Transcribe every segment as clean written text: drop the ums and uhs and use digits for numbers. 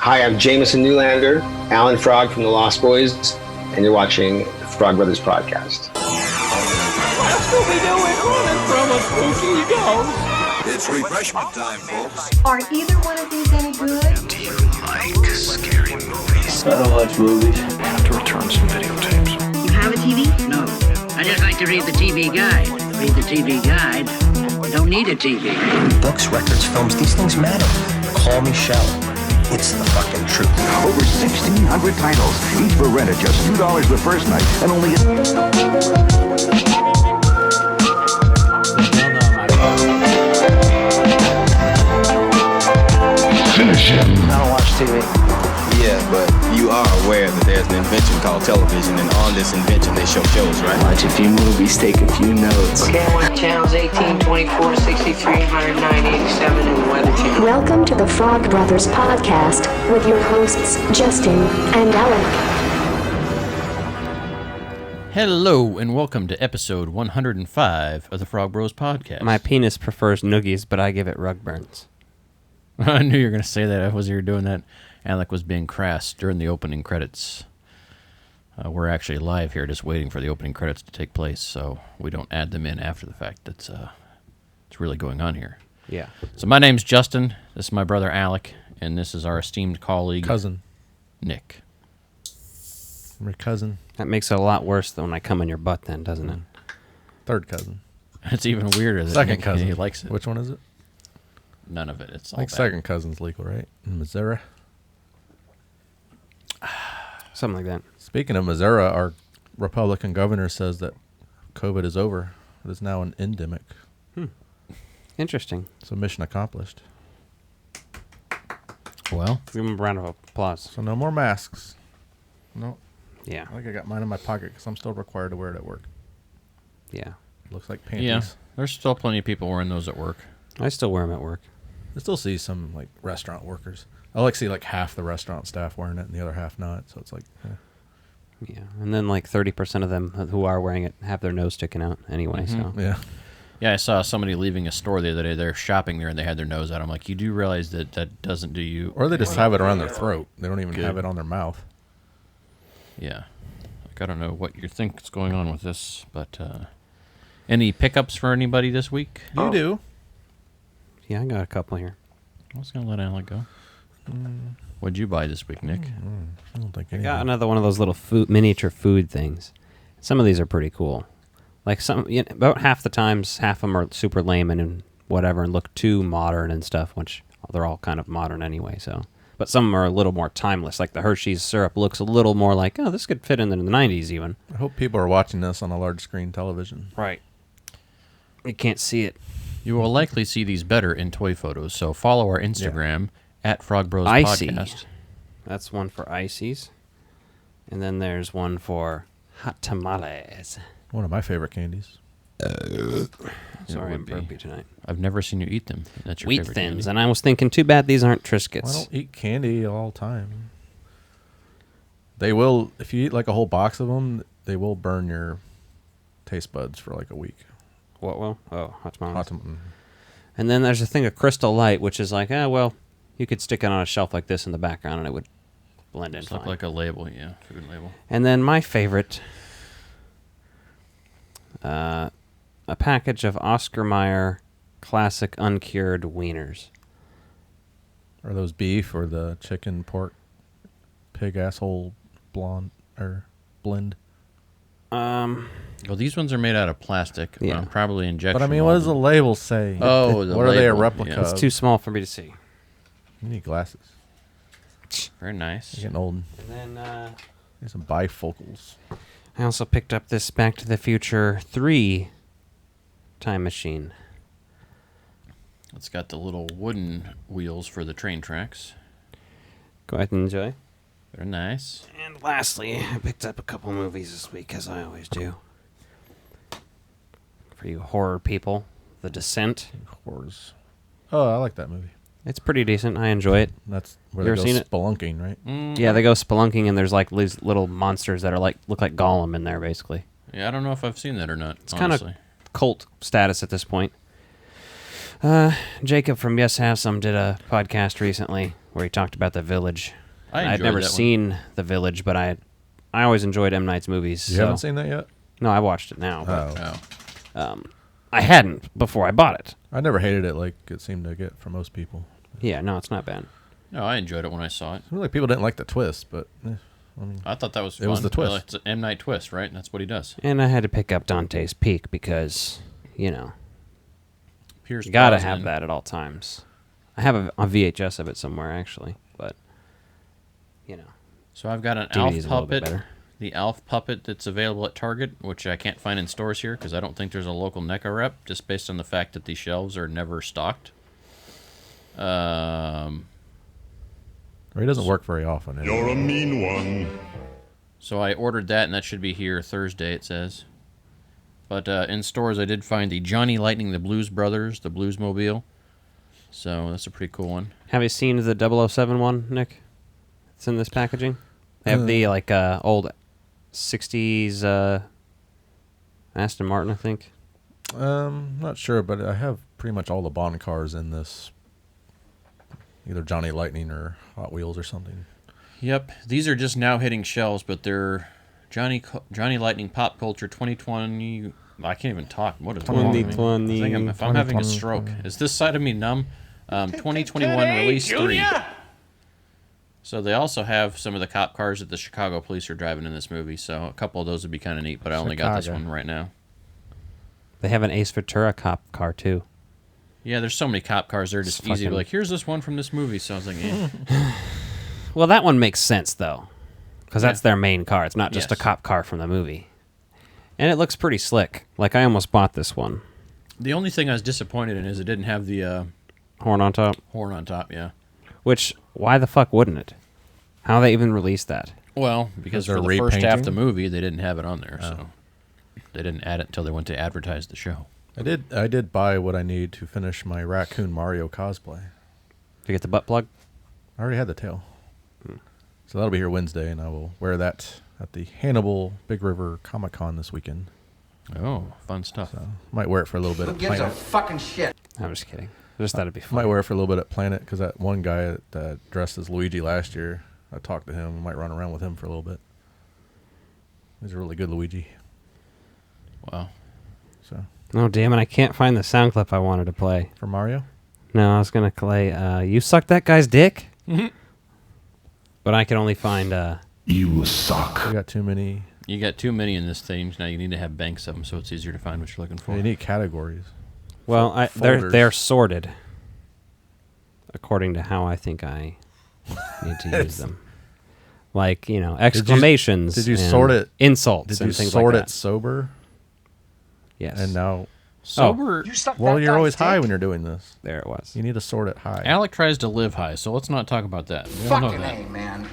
Hi, I'm Jameson Newlander, Alan Frog from the Lost Boys, and you're watching Frog Brothers Podcast. What do we do it running from a spooky ghost? It's refreshment time, folks. Are either one of these any good? Do you like scary movies? I don't watch movies. I have to return some videotapes. You have a TV? No. I just like to read the TV guide. Read the TV guide. Don't need a TV. Books, records, films, these things matter. Call me Shell. It's the fucking truth. Over 1,600 titles, each for rent at just $2 the first night, and only Finish him. I don't watch TV. Yeah, but you are aware that there's an invention called television, and on this invention they show shows, right? watch a few movies, take a few notes. Okay, I want channels 18, 24, 63, 109, 87, and the Weather Channel. Welcome to the Frog Brothers Podcast with your hosts, Justin and Alec. Hello, and welcome to episode 105 of the Frog Bros Podcast. My penis prefers noogies, but I give it rug burns. I knew you were going to say that. As you were doing that, Alec was being crass during the opening credits. We're actually live here just waiting for the opening credits to take place, so we don't add them in after the fact. That's it's really going on here. Yeah. So my name's Justin. This is my brother Alec, and this is our esteemed colleague... Cousin. Nick. My cousin. That makes it a lot worse than when I come in your butt then, doesn't it? Third cousin. It's even weirder than Second Nick, cousin. He likes it. Which one is it? None of it. It's all I think bad. second cousin's legal, right? In Missouri. Something like that. Speaking of Missouri, our Republican governor says that COVID is over. It is now an endemic. Interesting. So mission accomplished. Well, give him a round of applause. So no more masks. No. Yeah. I think I got mine in my pocket because I'm still required to wear it at work. Yeah. Looks like panties. Yeah. There's still plenty of people wearing those at work. I still wear them at work. I still see some like restaurant workers. I see like half the restaurant staff wearing it and the other half not. So it's like, yeah. And then like 30% of them who are wearing it have their nose sticking out anyway. So yeah. Yeah, I saw somebody leaving a store the other day. They're shopping there and they had their nose out. I'm like, you do realize that that doesn't do you. Or they just have it around their throat. They don't even have it on their mouth. Yeah. Like, I don't know what you think is going on with this, but any pickups for anybody this week? You do. Yeah, I got a couple here. I was going to let Alec go. What'd you buy this week, Nick? I don't think I got another one of those little miniature food things. Some of these are pretty cool. Like about half the times, half of them are super lame and whatever and look too modern and stuff, which they're all kind of modern anyway, so. But some of them are a little more timeless. Like the Hershey's syrup looks a little more like, oh, this could fit in the 90s even. I hope people are watching this on a large screen television. Right. You can't see it. You will likely see these better in toy photos, so follow our Instagram at Frog Bros Icy. Podcast. That's one for ices. And then there's one for hot tamales. One of my favorite candies. Sorry, I'm burpy tonight. I've never seen you eat them. That's your Wheat favorite Thins, candy. and I was thinking, too bad these aren't Triscuits. Well, I don't eat candy all the time. They will, if you eat like a whole box of them, they will burn your taste buds for like a week. What will? Oh, hot tamales. Mm-hmm. And then there's a thing of Crystal Light, which is like, well, you could stick it on a shelf like this in the background, and it would blend in fine. Look like a label, yeah, food label. And then my favorite, a package of Oscar Mayer classic uncured wieners. Are those beef or the chicken, pork, pig asshole blonde or blend? Well, these ones are made out of plastic. Yeah. Probably injection. But I mean, what does the label say? Oh, what are they a replica? Yeah. It's too small for me to see. You need glasses. Very nice. You're getting old. And then There's some bifocals. I also picked up this Back to the Future 3 time machine. It's got the little wooden wheels for the train tracks. Go ahead and enjoy. Very nice. And lastly, I picked up a couple movies this week, as I always do. For you horror people, The Descent. Horrors. Oh, I like that movie. It's pretty decent. I enjoy it. That's where You they ever go seen it? spelunking, right? Yeah, they go spelunking, and there's like these little monsters that are look like Gollum in there, basically. Yeah, I don't know if I've seen that or not. It's kind of cult status at this point. Jacob from Yes Have Some did a podcast recently where he talked about The Village. I'd never that seen The Village, but I always enjoyed M. Night's movies. You haven't seen that yet? No, I watched it now. But, I hadn't before I bought it. I never hated it like it seemed to get for most people. Yeah, no, it's not bad. No, I enjoyed it when I saw it. I feel like people didn't like the twist, but I mean, I thought that was fun. It was the twist. It's an M. Night twist, right? That's what he does. And I had to pick up Dante's Peak because, you know, Pierce you gotta Brosnan. have that at all times. I have a VHS of it somewhere, actually, but, you know. So I've got an DVD's Alf a little bit puppet. better. The Alf puppet that's available at Target, which I can't find in stores here because I don't think there's a local NECA rep, just based on the fact that these shelves are never stocked. Or he doesn't work very often. Anyway. You're a mean one. So I ordered that, and that should be here Thursday, it says. But in stores, I did find the Johnny Lightning, the Blues Brothers, the Bluesmobile. So that's a pretty cool one. Have you seen the 007 one, Nick? It's in this packaging. They have the old 60s Aston Martin, I think. Not sure, but I have pretty much all the Bond cars in this. Either Johnny Lightning or Hot Wheels or something. Yep, these are just now hitting shelves, but they're Johnny Lightning Pop Culture 2020. I can't even talk. What is wrong with me? 2020. I think if I'm having a stroke. Is this side of me numb? 2021 release 3. So they also have some of the cop cars that the Chicago police are driving in this movie. So a couple of those would be kind of neat, but I only got this one right now. They have an Ace Ventura cop car, too. Yeah, there's so many cop cars. They're just easy to be like, here's this one from this movie. So I was like, eh. Well, that one makes sense, though, because that's their main car. It's not just a Yes. cop car from the movie. And it looks pretty slick. Like, I almost bought this one. The only thing I was disappointed in is it didn't have the Horn on top? horn on top, yeah. Which, why the fuck wouldn't it? How they even released that? Well, because for they're the first half of the repainting? movie, they didn't have it on there, so they didn't add it until they went to advertise the show. I did buy what I need to finish my Raccoon Mario cosplay. Did you get the butt plug? I already had the tail. So that'll be here Wednesday, and I will wear that at the Hannibal Big River Comic Con this weekend. Oh, fun stuff. So might wear it for a little bit at Planet. fucking shit? I'm just kidding. I just thought it'd be fun. Might wear it for a little bit at Planet, because that one guy that dressed as Luigi last year, I talked to him. I might run around with him for a little bit. He's a really good Luigi. Wow. So Oh, damn it. I can't find the sound clip I wanted to play. for Mario? No, I was going to play, you sucked that guy's dick? But I can only find, You suck. We got too many. You got too many in this thing. Now you need to have banks of them so it's easier to find what you're looking for. You need categories. well, folders. they're sorted according to how I think I need to use them. Like, you know, exclamations. Did you and sort it? Insults Did and you things sort like it that. sober? Yes. And now, Sober. well, you're always high when you're doing this. There it was. You need to sort it high. Alec tries to live high, so let's not talk about that. We all know Fucking that. A, man.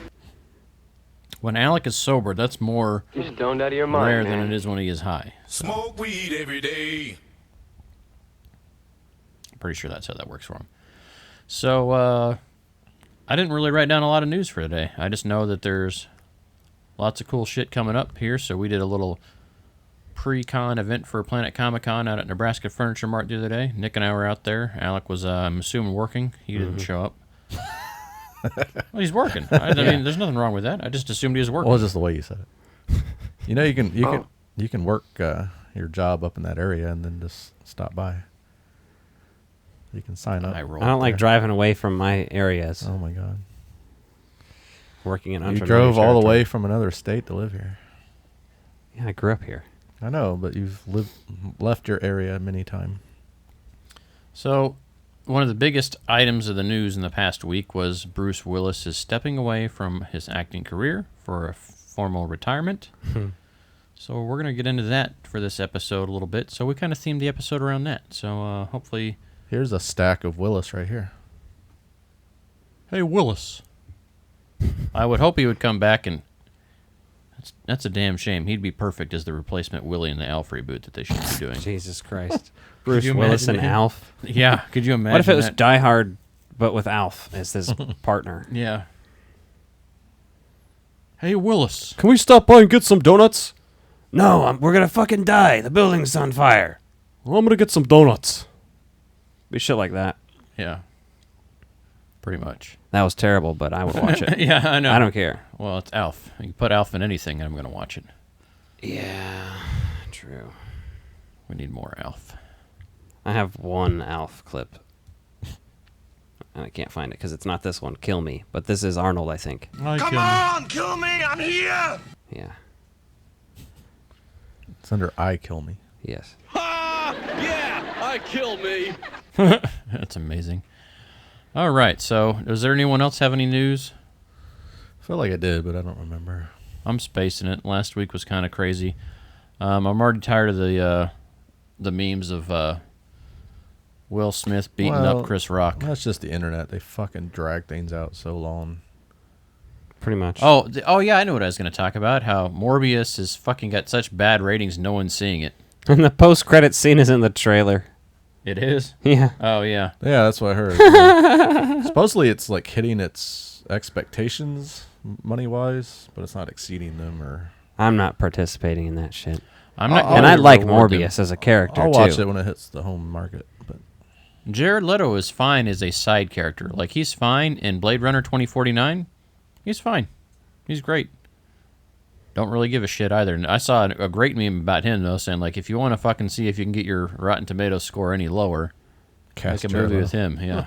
When Alec is sober, that's more You're stoned out of your mind, rare man. than it is when he is high. Smoke weed every day. I'm pretty sure that's how that works for him. So, I didn't really write down a lot of news for today. I just know that there's lots of cool shit coming up here. So we did a little pre-con event for Planet Comic-Con out at Nebraska Furniture Mart the other day. Nick and I were out there. Alec was, I'm assuming, working. He didn't show up. Well, he's working. I mean, there's nothing wrong with that. I just assumed he was working. Well, it's just the way you said it. You know, you can work your job up in that area and then just stop by. You can sign up. I don't like driving away from my areas. Oh my god! Working in You unfamiliar drove all the territory. way from another state to live here. Yeah, I grew up here. I know, but you've left your area many times. So, one of the biggest items of the news in the past week was Bruce Willis is stepping away from his acting career for a formal retirement. So we're going to get into that for this episode a little bit. So we kind of themed the episode around that. So hopefully... Here's a stack of Willis right here. Hey, Willis. I would hope he would come back and... That's a damn shame. He'd be perfect as the replacement Willie in the Alf reboot that they should be doing. Jesus Christ. Bruce you Willis and imagine him? Alf. Yeah, could you imagine What if it was that? Die Hard, but with Alf as his partner? Yeah. Hey, Willis. Can we stop by and get some donuts? No, we're going to fucking die. The building's on fire. Well, I'm going to get some donuts. Be shit like that. Yeah. Pretty much. That was terrible, but I would watch it. Yeah, I know. I don't care. Well, it's Alf. You can put Alf in anything, and I'm going to watch it. Yeah, true. We need more Alf. I have one Alf clip. And I can't find it because it's not this one, Kill Me. But this is Arnold, I think. Come on, kill me, I'm here! Yeah. It's under I Kill Me. Yes. Ha! Yeah, I kill me. That's amazing. All right, so does there anyone else have any news? I feel like I did, but I don't remember. I'm spacing it. Last week was kind of crazy. I'm already tired of the memes of Will Smith beating up Chris Rock. That's just the internet. They fucking drag things out so long. Pretty much. Oh yeah, I know what I was going to talk about. How Morbius has fucking got such bad ratings, no one's seeing it. And the post-credit scene is in the trailer. It is? Yeah. Oh, yeah. Yeah, that's what I heard. Supposedly it's like hitting its expectations money-wise, but it's not exceeding them. Or I'm not participating in that shit. I'm not. And I like Morbius as a character, I'll too. watch it when it hits the home market. But Jared Leto is fine as a side character. Like, he's fine in Blade Runner 2049. He's fine. He's great. Don't really give a shit either. And I saw a great meme about him, though, saying, like, if you want to fucking see if you can get your Rotten Tomatoes score any lower, make a movie with him. Yeah.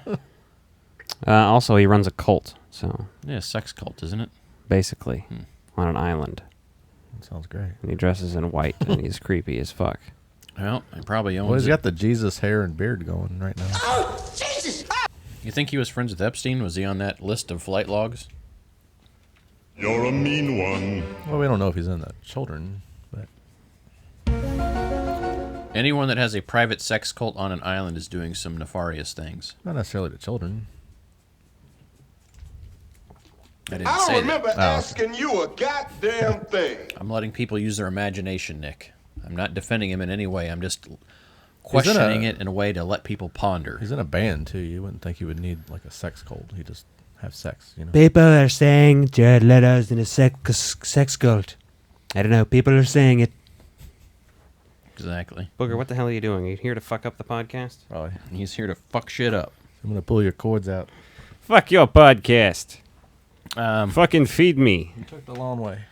Also, he runs a cult, so... Yeah, sex cult, isn't it? Basically. On an island. That sounds great. And he dresses in white, and he's creepy as fuck. Well, he probably owns Well, he's it. got the Jesus hair and beard going right now. Oh, Jesus! You think he was friends with Epstein? Was he on that list of flight logs? You're a mean one. Well, we don't know if he's in the children, but... Anyone that has a private sex cult on an island is doing some nefarious things. Not necessarily the children. I didn't I say don't remember that. asking you a goddamn thing. I'm letting people use their imagination, Nick. I'm not defending him in any way. I'm just questioning it in a way to let people ponder. He's in a band, too. You wouldn't think he would need, like, a sex cult. He just have sex, you know. People are saying Jared Leto's in a sex cult. I don't know. People are saying it. Exactly. Booger, what the hell are you doing? Are you here to fuck up the podcast? Probably. He's here to fuck shit up. I'm going to pull your cords out. Fuck your podcast. Fucking feed me. You took the long way.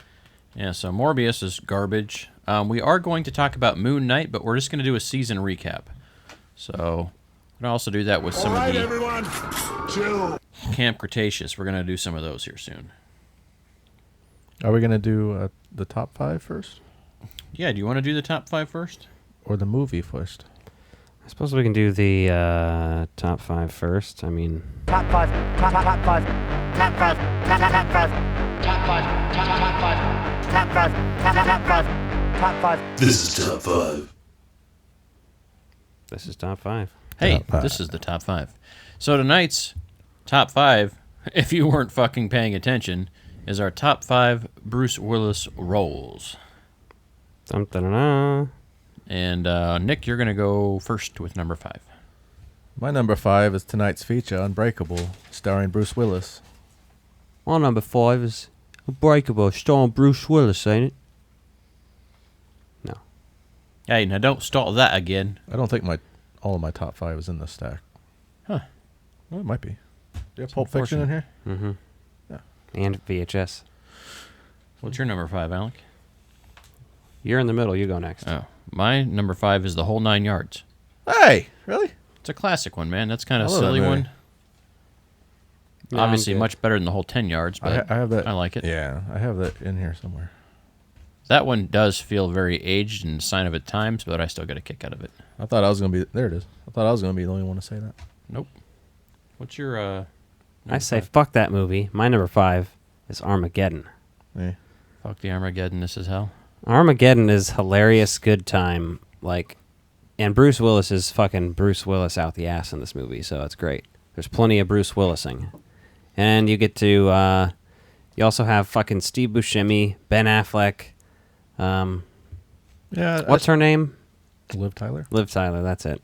Yeah, so Morbius is garbage. We are going to talk about Moon Knight, but we're just going to do a season recap. So, we're going to also do that with some of the... everyone, chill. Camp Cretaceous. We're going to do some of those here soon. Are we going to do the top 5 first? Yeah, do you want to do the top 5 first? Or the movie first? I suppose we can do the top 5 first. I mean... Top 5, top 5, top 5, top 5, top 5, top 5, top 5, top 5, top 5, top 5, top 5. This is top 5. This is top 5. Hey, Top 5. this is the top 5. So tonight's top 5, if you weren't fucking paying attention, is our top 5 Bruce Willis roles. Dun, dun, dun, dun. And Nick, you're going to go first with number 5. My number 5 is tonight's feature, Unbreakable, starring Bruce Willis. My number 5 is Unbreakable, starring Bruce Willis, ain't it? No. Hey, now don't start that again. I don't think all of my top 5 is in this stack. Huh. Well, it might be. Do you have Pulp Fiction in here? Mm-hmm. Yeah. And VHS. What's your number 5, Alec? You're in the middle. You go next. Oh, my number 5 is The Whole Nine Yards. Hey, really? It's a classic one, man. That's kind of a I love that silly movie. one. Yeah, Obviously, I'm good. much better than The Whole 10 Yards, but I have that. I like it. Yeah, I have that in here somewhere. That one does feel very aged and sign of its times, but I still get a kick out of it. I thought I was going to be... There it is. I thought I was going to be the only one to say that. Nope. What's your... I say 5? fuck that movie. My number 5 is Armageddon. Yeah. Fuck the Armageddon, this is hell. Armageddon is hilarious, good time. Like, and Bruce Willis is fucking Bruce Willis out the ass in this movie, so it's great. There's plenty of Bruce Willising. And you get to... you also have fucking Steve Buscemi, Ben Affleck... what's her name? Liv Tyler. Liv Tyler, that's it.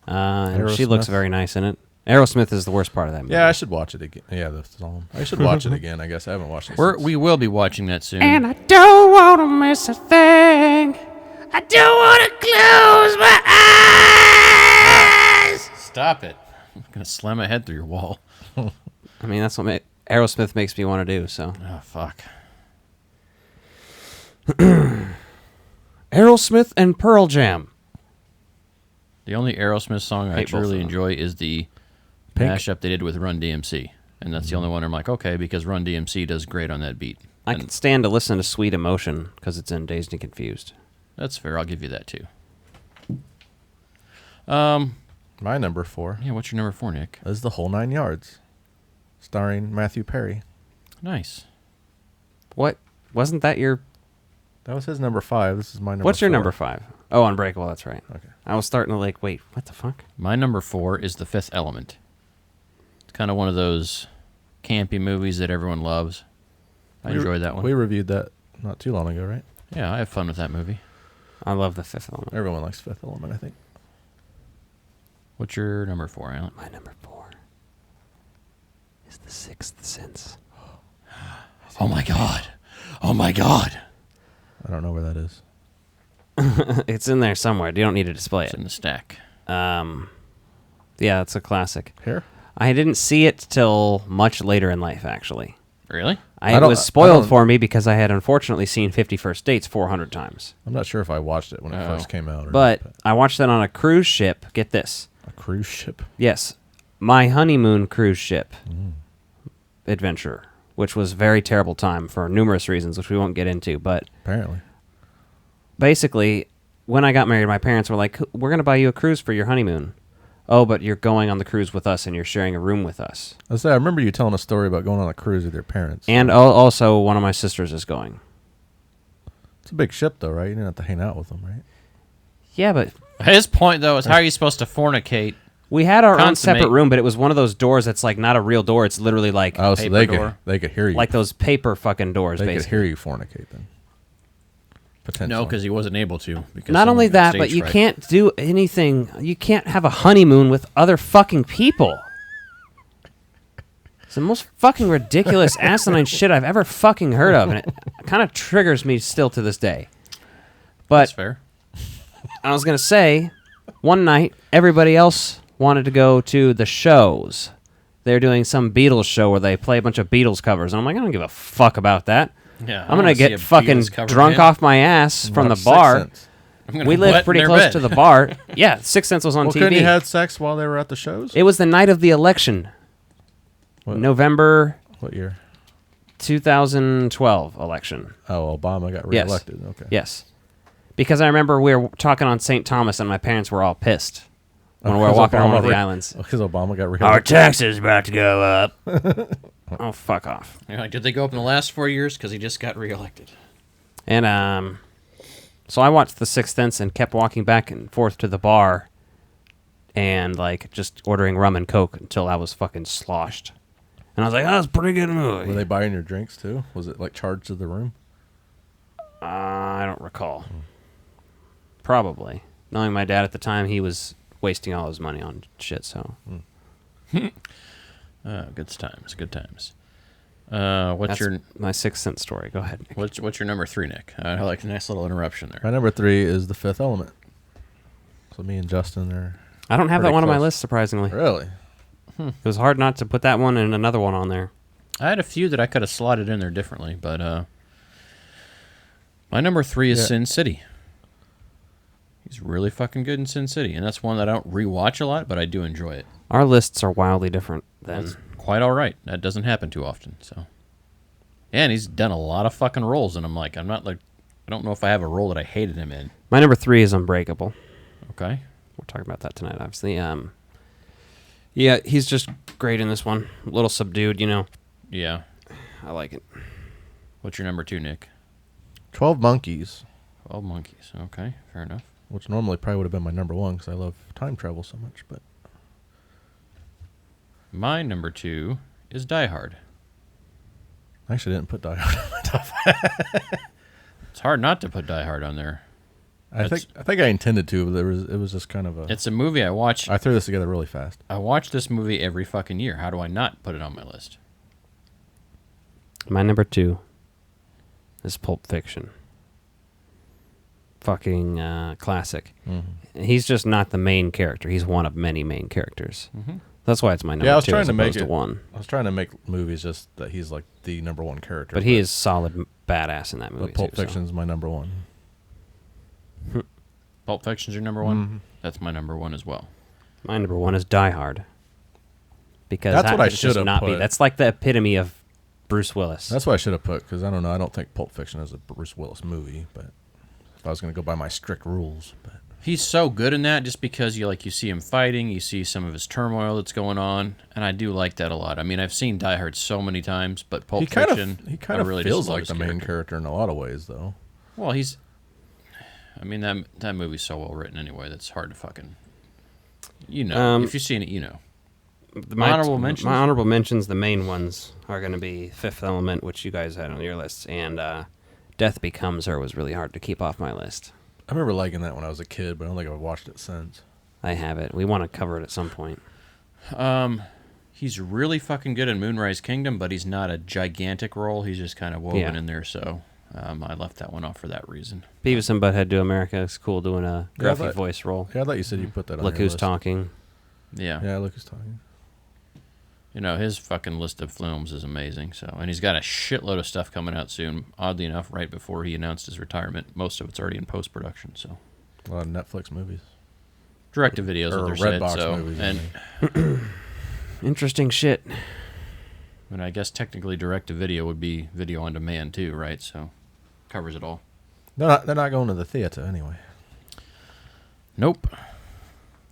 And she Aerosmith. looks very nice in it. Aerosmith is the worst part of that movie. Yeah, I should watch it again. Yeah, the song. I should watch it again. I guess I haven't watched it. We will be watching that soon. And I don't want to miss a thing. I don't want to close my eyes. Stop it. I'm going to slam my head through your wall. I mean, that's what Aerosmith makes me want to do, so. Oh, fuck. Aerosmith and Pearl Jam. The only Aerosmith song I Hate both truly of them. enjoy is the Pink. mashup they did with Run DMC. And that's the only one I'm like, okay, because Run DMC does great on that beat. I can stand to listen to Sweet Emotion because it's in Dazed and Confused. That's fair. I'll give you that, too. My number 4. Yeah, what's your number 4, Nick? Is The Whole Nine Yards, starring Matthew Perry. Nice. What? Wasn't that your... That was his number 5. This is my number 4. What's your number 5? Oh, Unbreakable, that's right. Okay. I was starting to like, wait, what the fuck? My number 4 is The Fifth Element. It's kind of one of those campy movies that everyone loves. I enjoy that one. We reviewed that not too long ago, right? Yeah, I have fun with that movie. I love The Fifth Element. Everyone likes Fifth Element, I think. What's your number 4, Alan? My number 4 is The Sixth Sense. Oh my god. Oh my god. I don't know where that is. It's in there somewhere. You don't need to display It's it. in the stack. Yeah, it's a classic. Here? I didn't see it till much later in life, actually. Really? It was spoiled for me because I had unfortunately seen 50 First Dates 400 times. I'm not sure if I watched it when it first came out. Or But not, I watched that on a cruise ship. Get this. a cruise ship. Yes. My honeymoon cruise ship adventure, which was a very terrible time for numerous reasons, which we won't get into. But Apparently. basically, when I got married, my parents were like, we're going to buy you a cruise for your honeymoon. Oh, but you're going on the cruise with us and you're sharing a room with us. I remember you telling a story about going on a cruise with your parents. And also, one of my sisters is going. It's a big ship, though, right? You didn't have to hang out with them, right? Yeah, but... His point, though, is how are you supposed to fornicate? We had our own Consummate. separate room, but it was one of those doors that's like not a real door. It's literally like Oh, so paper they could hear you. like those paper fucking doors, They basically. could hear you fornicate, then. Potentially. No, because he wasn't able to. Because Not only someone got that, but stage you fright. can't do anything. You can't have a honeymoon with other fucking people. It's the most fucking ridiculous asinine shit I've ever fucking heard of, and it kind of triggers me still to this day. But That's fair. I was going to say, one night, everybody else wanted to go to the shows. They're doing some Beatles show where they play a bunch of Beatles covers. And I'm like, I don't give a fuck about that. Yeah, I'm going to get fucking drunk off my ass from the bar. We live pretty close to the bar. Yeah, Sixth Sense was on TV. Couldn't you had sex while they were at the shows? It was the night of the election. November... What year? 2012 election. Oh, Obama got reelected. Yes. Okay. Yes. Because I remember we were talking on St. Thomas and my parents were all pissed when we were walking around one of the islands. Because Obama got reelected. Our taxes about to go up. Oh, fuck off. You're like, did they go up in the last 4 years? Because he just got reelected. And so I watched The Sixth Sense and kept walking back and forth to the bar and like just ordering rum and Coke until I was fucking sloshed. And I was like, oh, that's a pretty good movie. Were they buying your drinks too? Was it like charged to the room? I don't recall. Probably. Knowing my dad at the time, he was wasting all his money on shit, so. Good times, good times. What's That's my Sixth Sense story? Go ahead, Nick. What's your number 3, Nick? I like a nice little interruption there. My number 3 is The Fifth Element. So me and Justin are. I don't have that one on my close. list, surprisingly. Really? It was hard not to put that one and another one on there. I had a few that I could have slotted in there differently, but my number 3 is Sin City. He's really fucking good in Sin City, and that's one that I don't rewatch a lot, but I do enjoy it. Our lists are wildly different then. That's quite all right. That doesn't happen too often, so. Yeah, and he's done a lot of fucking roles, and I don't know if I have a role that I hated him in. My number 3 is Unbreakable. Okay. We're talking about that tonight, obviously. Yeah, he's just great in this one. A little subdued, you know. Yeah. I like it. What's your number 2, Nick? 12 Monkeys. 12 Monkeys. Okay, fair enough. Which normally probably would have been my number 1 because I love time travel so much, but. My number 2 is Die Hard. I actually didn't put Die Hard on my top. It's hard not to put Die Hard on there. I think I intended to, but it was just kind of a. It's a movie I watch. I threw this together really fast. I watch this movie every fucking year. How do I not put it on my list? My number 2 is Pulp Fiction. fucking classic. He's just not the main character. He's one of many main characters. That's why it's my number 2 I was trying as to make opposed to 1. I was trying to make movies just that he's like the number 1 character. But he is solid badass in that movie. But Pulp too, Fiction's my number 1. Pulp Fiction's your number 1? That's my number 1 as well. My number 1 is Die Hard. Because that's what I should have put. That's like the epitome of Bruce Willis. That's what I should have put, because I don't know. I don't think Pulp Fiction is a Bruce Willis movie, but if I was going to go by my strict rules. But he's so good in that just because you see him fighting, you see some of his turmoil that's going on, and I do like that a lot. I mean, I've seen Die Hard so many times, but Pulp Fiction, he kind of really feels like the main character in a lot of ways, though. Well, I mean, that movie's so well written anyway, that's hard to fucking, if you've seen it, My honorable mentions, the main ones, are going to be Fifth Element, which you guys had on your lists, and Death Becomes Her was really hard to keep off my list. I remember liking that when I was a kid, but I don't think I've watched it since. I have it. We want to cover it at some point. He's really fucking good in Moonrise Kingdom, but he's not a gigantic role. He's just kind of woven in there, so I left that one off for that reason. Beavis and Butthead Do America is cool doing a gruffy voice role. Yeah, I thought you said you put that on Look your Who's list. Talking. Yeah. Yeah, Look Who's Talking. His fucking list of films is amazing. So, and he's got a shitload of stuff coming out soon. Oddly enough, right before he announced his retirement, most of it's already in post-production. So, a lot of Netflix movies, direct-to-videos, or what they're Redbox said. So, movies, and interesting shit. And I guess technically direct-to-video would be video on demand too, right? So, covers it all. They're not going to the theater anyway. Nope.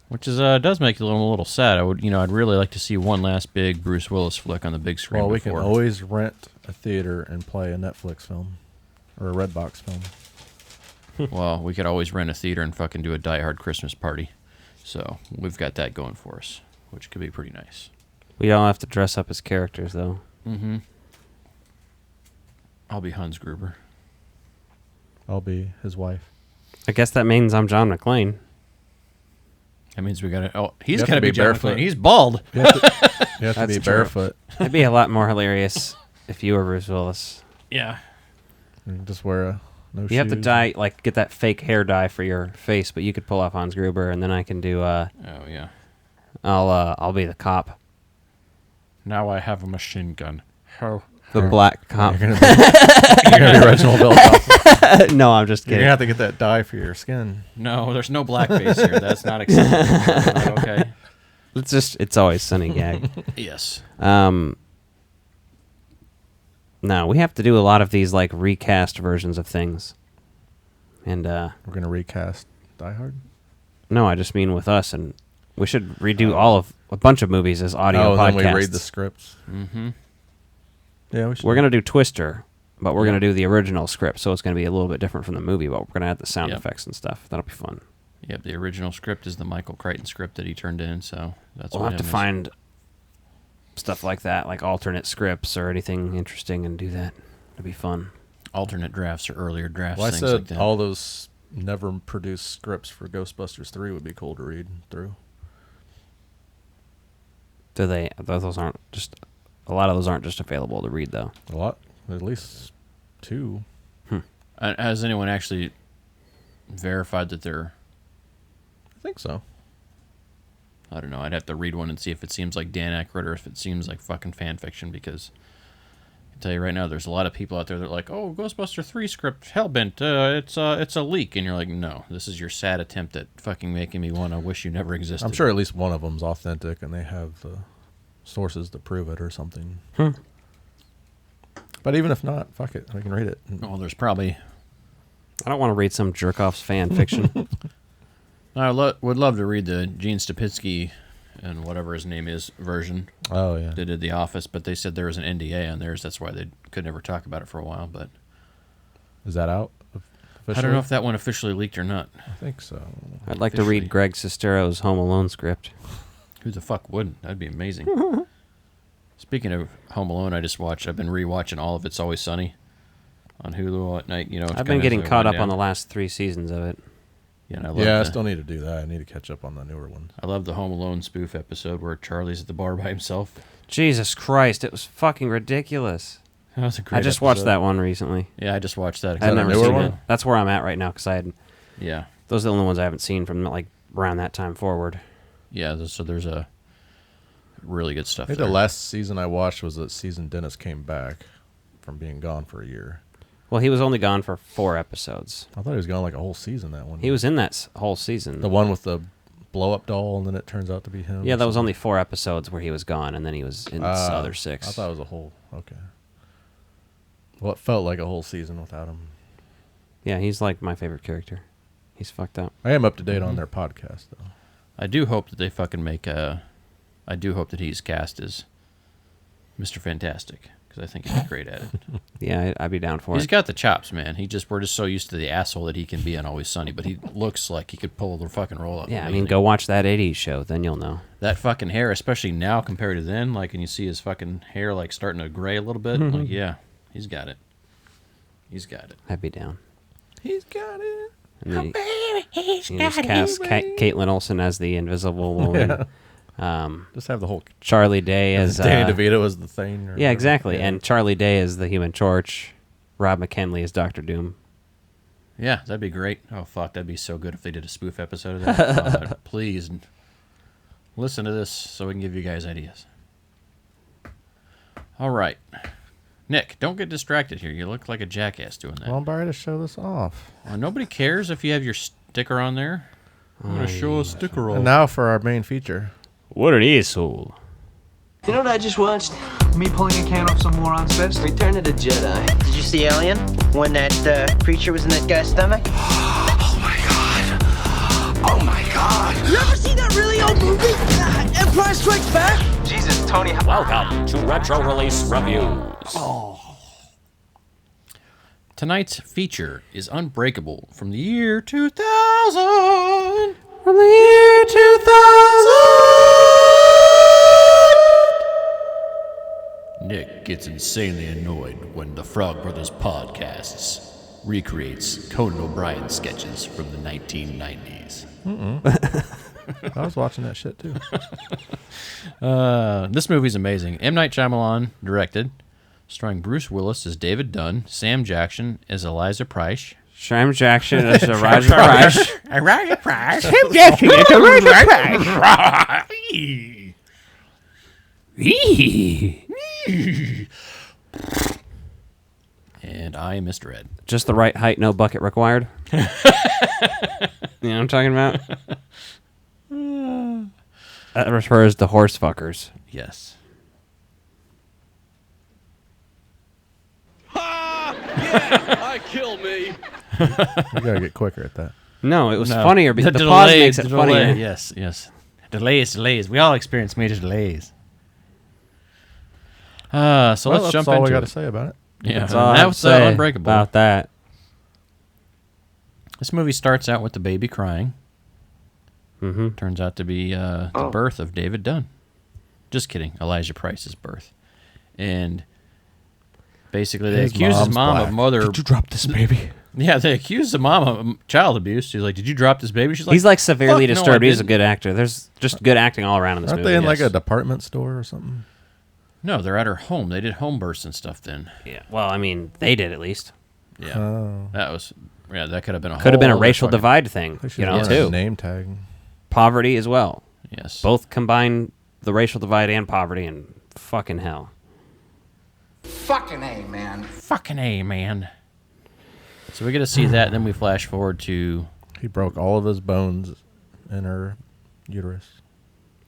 Which is does make it a little sad. I'd really like to see one last big Bruce Willis flick on the big screen. Well, we can always rent a theater and play a Netflix film or a Redbox film. Well, we could always rent a theater and fucking do a Die Hard Christmas party. So we've got that going for us, which could be pretty nice. We all have to dress up as characters, though. Mm-hmm. I'll be Hans Gruber. I'll be his wife. I guess that means I'm John McClane. That means we gotta. Oh, he's gonna be barefoot. He's bald. You have to be barefoot. It'd be a lot more hilarious if you were Bruce Willis. Yeah. And just wear no shoes. You have to dye, get that fake hair dye for your face, but you could pull off Hans Gruber, and then I can do. Oh yeah. I'll be the cop. Now I have a machine gun. The black cop. You're gonna be Reginald Bell. No, I'm just kidding. You're gonna have to get that dye for your skin. No, there's no blackface here. That's not acceptable. Not okay. It's Always Sunny gag. Yes. No, we have to do a lot of these recast versions of things. And we're gonna recast Die Hard? No, I just mean with us, and we should redo a bunch of movies as audio podcasts. Then we read the scripts. Mm-hmm. Yeah, we should. We're gonna do Twister, but we're gonna do the original script, so it's gonna be a little bit different from the movie, but we're gonna add the sound effects and stuff. That'll be fun. Yep, the original script is the Michael Crichton script that he turned in, so that's we'll what have to find stuff like that, like alternate scripts or anything interesting, and do that. It'll be fun. Alternate drafts or earlier drafts. Well, I things said like that. all those never produced scripts for Ghostbusters 3 would be cool to read through. Do they? Those aren't just. A lot of those aren't just available to read, though. A lot, at least 2. Has anyone actually verified that they're? I think so. I don't know. I'd have to read one and see if it seems like Dan Aykroyd or if it seems like fucking fan fiction. Because I can tell you right now, there's a lot of people out there that are like, "Oh, Ghostbuster 3 script, Hellbent, it's a leak," and you're like, "No, this is your sad attempt at fucking making me want to wish you never existed." I'm sure at least one of them's authentic, and they have the sources to prove it or something. But even if not, fuck it, I can read it. Oh, there's probably. I don't want to read some jerk-off's fan fiction. I would love to read the Gene Stupitsky and whatever his name is version. Oh yeah, they did The Office, but they said there was an NDA on theirs. That's why they could never talk about it for a while. But is that out? I don't know if that one officially leaked or not. I think so. I'd like to read Greg Sestero's Home Alone script. Who the fuck wouldn't? That'd be amazing. Speaking of Home Alone, I've been rewatching all of It's Always Sunny on Hulu at night. I've been getting caught up on the last 3 seasons of it. Yeah, and I still need to do that. I need to catch up on the newer ones. I love the Home Alone spoof episode where Charlie's at the bar by himself. Jesus Christ, it was fucking ridiculous. That was a great I just watched that one recently. Yeah, I just watched that. I've never seen it. That's where I'm at right now, because I had Yeah. Those are the only ones I haven't seen from like around that time forward. Yeah, so there's a really good stuff I think there. the last season I watched was the season Dennis came back from being gone for a year. Well, he was only gone for 4 episodes. I thought he was gone like a whole season, that one. He was in that whole season. The one with the blow-up doll, and then it turns out to be him. Yeah, that was only 4 episodes where he was gone, and then he was in the other 6. I thought it was a whole... Okay. Well, it felt like a whole season without him. Yeah, he's like my favorite character. He's fucked up. I am up to date on their podcast, though. I do hope that they fucking make a... I do hope that he's cast as Mr. Fantastic, because I think he's great at it. Yeah, I'd be down for it. He's got the chops, man. We're just so used to the asshole that he can be on Always Sunny, but he looks like he could pull the fucking roll up. Yeah, I mean, go watch that 80s show, then you'll know. That fucking hair, especially now compared to then, like, and you see his fucking hair, like, starting to gray a little bit. Like, yeah, he's got it. He's got it. I'd be down. He's got it. And then you just cast Caitlin Olsen as the Invisible Woman. Just have the whole Charlie Day as Danny DeVito as the Thing. Yeah, exactly. And Charlie Day as the Human Torch. Rob McKinley as Dr. Doom. Yeah, that'd be great. Oh fuck, that'd be so good if they did a spoof episode of that. Please listen to this so we can give you guys ideas. All right, Nick, don't get distracted here. You look like a jackass doing that. Well, I'm about to show this off. Well, nobody cares if you have your sticker on there. I'm gonna show a sticker on. And now for our main feature. What an asshole. You know what I just watched? Me pulling a can off some moron's fist? Return of the Jedi. Did you see Alien? When that creature was in that guy's stomach? Oh my god! You ever see that really old movie? Empire Strikes Back? Jesus, Tony. Welcome to Retro Release Reviews. Tonight's feature is Unbreakable from the year 2000. From the year 2000! Nick gets insanely annoyed when the Frog Brothers podcasts recreates Conan O'Brien sketches from the 1990s. I was watching that shit too. This movie's amazing. M. Night Shyamalan directed, starring Bruce Willis as David Dunn, Sam Jackson as Eliza Price. Sam Jackson as Eliza Price. Eliza Price. Sam Jackson as Eliza Price. And I am Mr. Ed. Just the right height, no bucket required. You know what I'm talking about? That refers to horse fuckers. Yes. I kill me. You gotta get quicker at that. No, it was funnier because the pause makes it funnier. Yes, yes. Delays. We all experience major delays. So let's jump into it. That's all we got to say about it. Yeah, That's all that was Unbreakable. About that. This movie starts out with the baby crying. Mm-hmm. Turns out to be the birth of David Dunn. Just kidding. Elijah Price's birth. And basically they accuse his mom of mother... Did you drop this baby? Yeah, they accuse the mom of child abuse. She's like, did you drop this baby? She's like, he's like severely disturbed. No, he's a good actor. There's just good acting all around in this Aren't movie. they in like a department store or something? No, they're at her home. They did home births and stuff then. Yeah. Well, I mean, they did at least. Yeah. Oh. That could have been a Could have been a whole racial other divide thing, They should you know, have a too. name tag. Poverty as well. Yes. Both combine the racial divide and poverty, and fucking hell. Fucking A, man. Fucking A, man. So we get to see that, and then we flash forward to... He broke all of his bones in her uterus.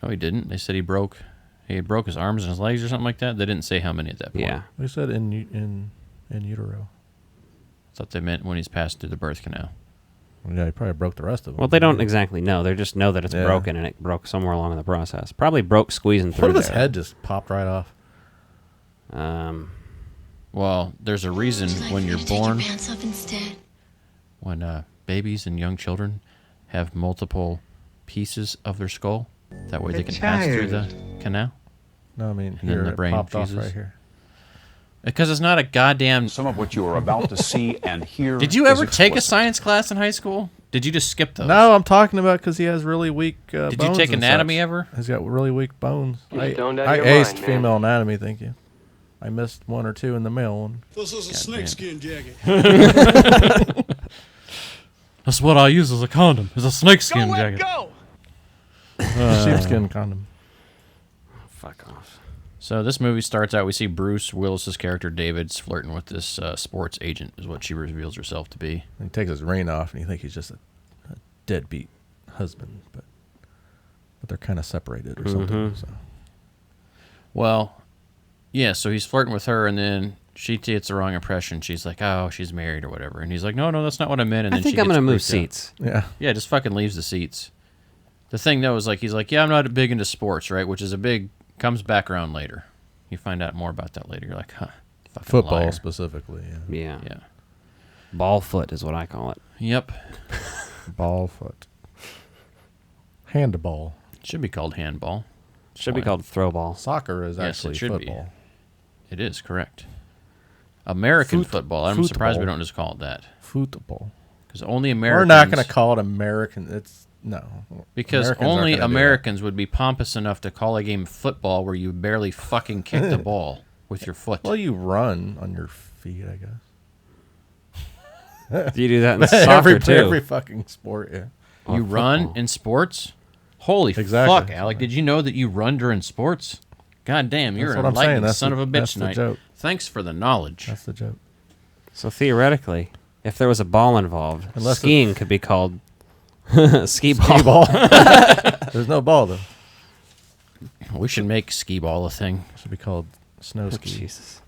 No, he didn't. They said he broke his arms and his legs or something like that. They didn't say how many at that point. Yeah. They said in utero. I thought they meant when he's passed through the birth canal. Yeah, he probably broke the rest of them. Well, they don't exactly know. They just know that it's broken, and it broke somewhere along in the process. Probably broke squeezing through What if his there. head just popped right off? Well, there's a reason when you're born, Instead. when babies and young children have multiple pieces of their skull. That way they can pass through the canal. No, I mean, And then here the it brain popped off fuses. right here. Because it's not a goddamn... Some of what you are about to see and hear. Did you ever take a science class in high school? Did you just skip those? No, I'm talking about because he has really weak bones. Did you take and anatomy such. ever? He's got really weak bones. I stoned out of your aced mind, man. female anatomy, thank you. I missed one or two in the male one. This is a snakeskin jacket. That's what I use as a condom. It's a snakeskin jacket. Go! Sheepskin condom. Fuck off. So this movie starts out, we see Bruce Willis's character David's flirting with this sports agent, is what she reveals herself to be. And he takes his ring off, and you think he's just a deadbeat husband, but they're kind of separated or something. So. Well, yeah, so he's flirting with her, and then she gets the wrong impression. She's like, oh, she's married or whatever. And he's like, no, that's not what I meant. And I then think she I'm going to move freaked out. seats. Yeah, just fucking leaves the seats. The thing, though, is like, he's like, yeah, I'm not big into sports, right? Which is comes back around later. You find out more about that later. You're like, huh. Football liar. specifically, Yeah. Yeah. Ball foot is what I call it. Yep. Ball foot. Handball. It should be called handball. Should be called throw ball. Soccer is Yes, actually it should football. be. It is, correct. American football. I'm surprised we don't just call it that. Football. Because only Americans... We're not going to call it American. No. Because Americans only aren't gonna do Americans would be pompous enough to call a game football where you barely fucking kick the ball with your foot. Well, you run on your feet, I guess. You do that in soccer, too. Every fucking sport, yeah. You run in sports? Holy fuck, Alec. Did you know that you run during sports? God damn, you're an enlightened son of a bitch tonight. Joke. Thanks for the knowledge. That's the joke. So theoretically, if there was a ball involved, skiing could be called skee ball. There's no ball, though. We should make skee ball a thing. It should be called snow ski. Jesus.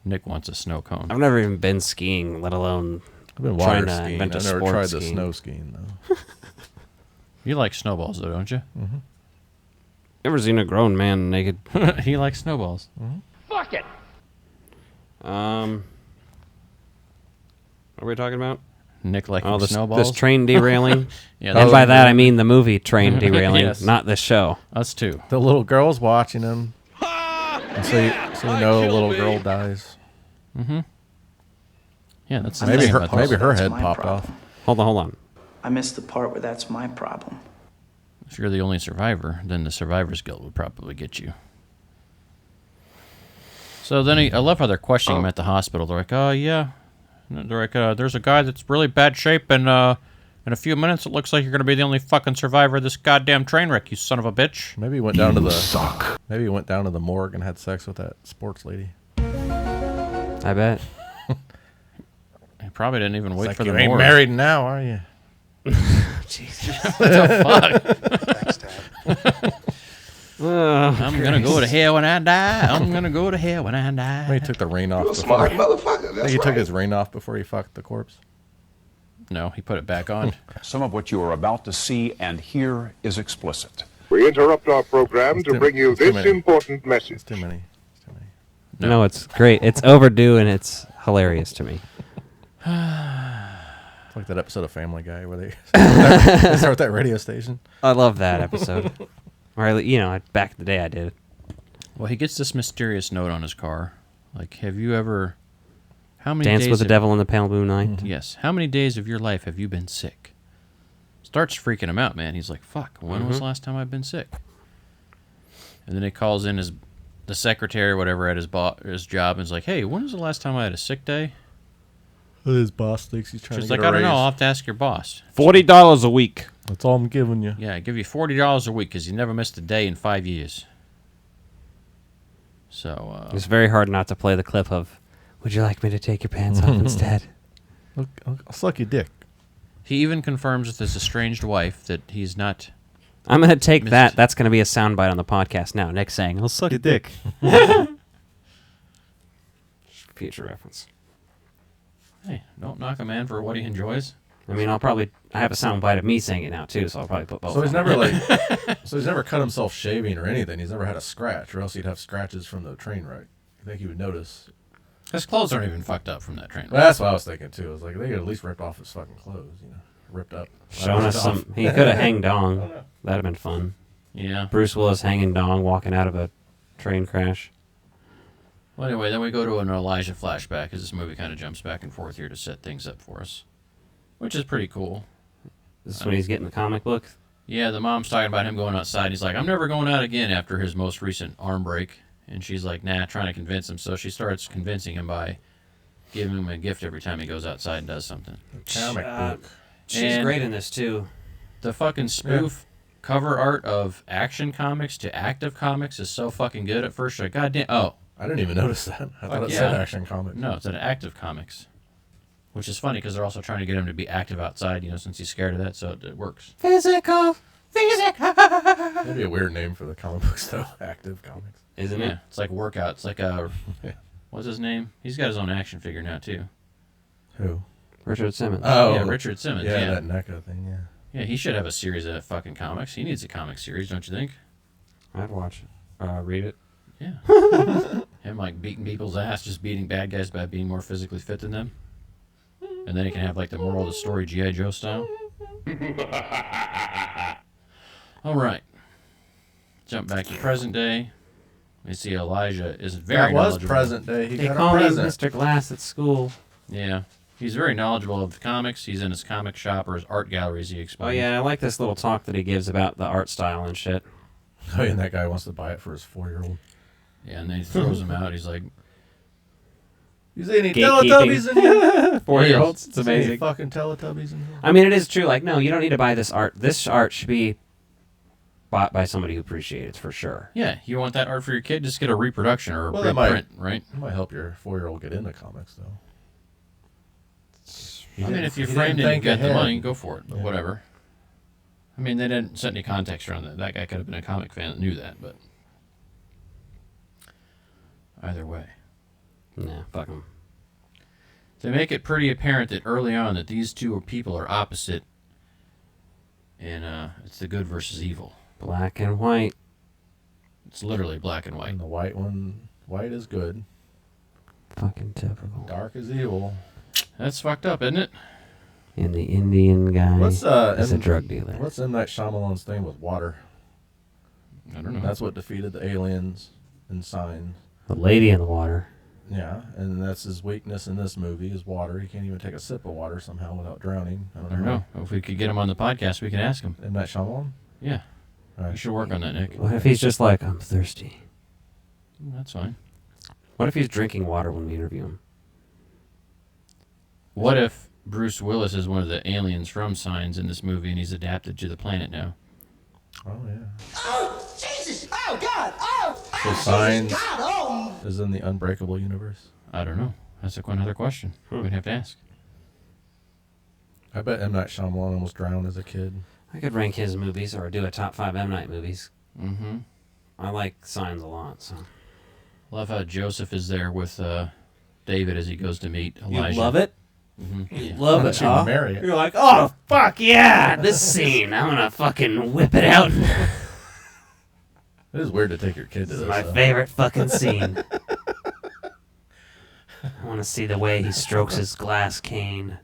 Nick wants a snow cone. I've never even been skiing, let alone I've been trying water to skiing. invent a I've never sport tried skiing. the snow skiing, though. You like snowballs, though, don't you? Mm-hmm. Ever seen a grown man naked? He likes snowballs. Mm-hmm. Fuck it! What are we talking about? Nick liking this snowballs? This train derailing. Yeah, And by that I mean the movie Train Derailing, Yes. not this show. Us too. The little girl's watching him. And so you know the little girl dies. Mm-hmm. Yeah, that's the maybe thing her about maybe this. her head popped off. Hold on. I missed the part where that's my problem. If you're the only survivor, then the Survivor's Guild would probably get you. So then I love how they're questioning him at the hospital. They're like, oh, yeah. They're like, there's a guy that's really bad shape, and in a few minutes it looks like you're going to be the only fucking survivor of this goddamn train wreck, you son of a bitch. Maybe he went down to the Maybe he went down to the morgue and had sex with that sports lady. I bet. He probably didn't even wait Like, for you the ain't morgue. married now, are you? Jesus. What the fuck? I'm gonna go to hell when I die. I'm gonna go to hell when I die. Maybe he took the ring off. You're a smart motherfucker. I think That's he took right. his ring off before he fucked the corpse. No, he put it back on. Some of what you are about to see and hear is explicit. We interrupt our program to bring you this important message. It's too many. No, it's great. It's overdue and it's hilarious to me. It's like that episode of Family Guy where they start that radio station. I love that episode. Or, back in the day I did. Well, he gets this mysterious note on his car. Like, have you ever... How many Dance days with the Devil in the Pale Moon Night? Yes. How many days of your life have you been sick? Starts freaking him out, man. He's like, fuck, when was the last time I've been sick? And then he calls in the secretary or whatever at his job and is like, hey, when was the last time I had a sick day? His boss thinks he's trying She's to get like, a I don't know. raise. I'll have to ask your boss. $40 a week. That's all I'm giving you. Yeah, I give you $40 a week because you never missed a day in 5 years. So, It's very hard not to play the clip of, would you like me to take your pants off instead? I'll suck your dick. he even confirms with his estranged wife that he's not... I'm going to take that. That's going to be a soundbite on the podcast now. Nick saying, I'll suck a dick. Future reference. Hey, don't knock a man for what he enjoys. I mean, I have a soundbite of me saying it now, too, so I'll probably put both. So he's on. never so he's never cut himself shaving or anything. He's never had a scratch, or else he'd have scratches from the train wreck. I think he would notice. His clothes aren't even fucked up from that train. Well, that's what I was thinking too. I was like, they could at least rip off his fucking clothes, ripped up. Showing us some. He could have hanged dong. That'd have been fun. Yeah. Bruce Willis hanging dong, walking out of a train crash. Well, anyway, then we go to an Elijah flashback, because this movie kind of jumps back and forth here to set things up for us, which is pretty cool. This is when he's getting the comic book? Yeah, the mom's talking about him going outside. He's like, I'm never going out again after his most recent arm break. And she's like, nah, trying to convince him. So she starts convincing him by give him a gift every time he goes outside and does something. Comic book. She's great in this too. The fucking spoof cover art of Action Comics to Active Comics is so fucking good. At first, like, goddamn. Oh, I didn't even notice that. I thought it said Action Comics. No, it's an Active Comics, which is funny because they're also trying to get him to be active outside. You know, since he's scared of that, so it works. Physical. That'd be a weird name for the comic books, though. Active Comics, isn't it? Yeah, it's like workout. It's like a what's his name? He's got his own action figure now too. Who? Richard Simmons. Oh, yeah, Richard Simmons. Yeah, that NECA thing. Yeah. Yeah, he should have a series of fucking comics. He needs a comic series, don't you think? I'd watch it. Read it. Yeah. Him like beating people's ass, just beating bad guys by being more physically fit than them. And then he can have like the moral of the story, G.I. Joe style. All right. Jump back to present day. We see Elijah is very knowledgeable. That was present day. They call me Mr. Glass at school. Yeah. He's very knowledgeable of the comics. He's in his comic shop or his art galleries, he explains. Oh, yeah, I like this little talk that he gives about the art style and shit. Oh, and that guy wants to buy it for his 4-year-old. Yeah, and then he throws him out. He's like, "Is there any Teletubbies in here?" 4-year-olds. It's Is there any amazing. fucking Teletubbies in here? I mean, it is true. Like, no, you don't need to buy this art. This art should be bought by somebody who appreciates it for sure. yeah, you want that art for your kid? Just get a reproduction or a reprint, right? It might help your 4-year-old get into comics, though. I mean, if you framed it and you got the money, go for it. But whatever. I mean, they didn't set any context around that. That guy could have been a comic fan that knew that, but either way. Nah, fuck him. They make it pretty apparent that early on that these two people are opposite, and it's the good versus evil. Black and white. It's literally black and white. And the white is good. Fucking typical. Dark is evil. That's fucked up, isn't it? And the Indian guy is a drug dealer. What's M. Night Shyamalan's thing with water? I don't know. That's what defeated the aliens in Signs. The lady in the water. Yeah, and that's his weakness in this movie is water. He can't even take a sip of water somehow without drowning. I don't know. If we could get him on the podcast, we can ask him. M. Night Shyamalan? Yeah. All right. You should work on that, Nick. What if he's just like, I'm thirsty? That's fine. What if he's drinking water when we interview him? What if Bruce Willis is one of the aliens from Signs in this movie and he's adapted to the planet now? Oh, yeah. Oh, Jesus! Oh, God! Oh! So Signs is in the Unbreakable universe? I don't know. That's another question. We'd have to ask. I bet M. Night Shyamalan almost drowned as a kid. I could rank his movies or do a top 5 M. Night movies. Mm-hmm. I like Signs a lot. So. Love how Joseph is there with David as he goes to meet Elijah. You love it? Mm-hmm. You love it, huh? Marry it. You're like, oh, fuck yeah, this scene. I'm going to fucking whip it out. It is weird to take your kid to This this. is my favorite fucking scene. I want to see the way he strokes his glass cane.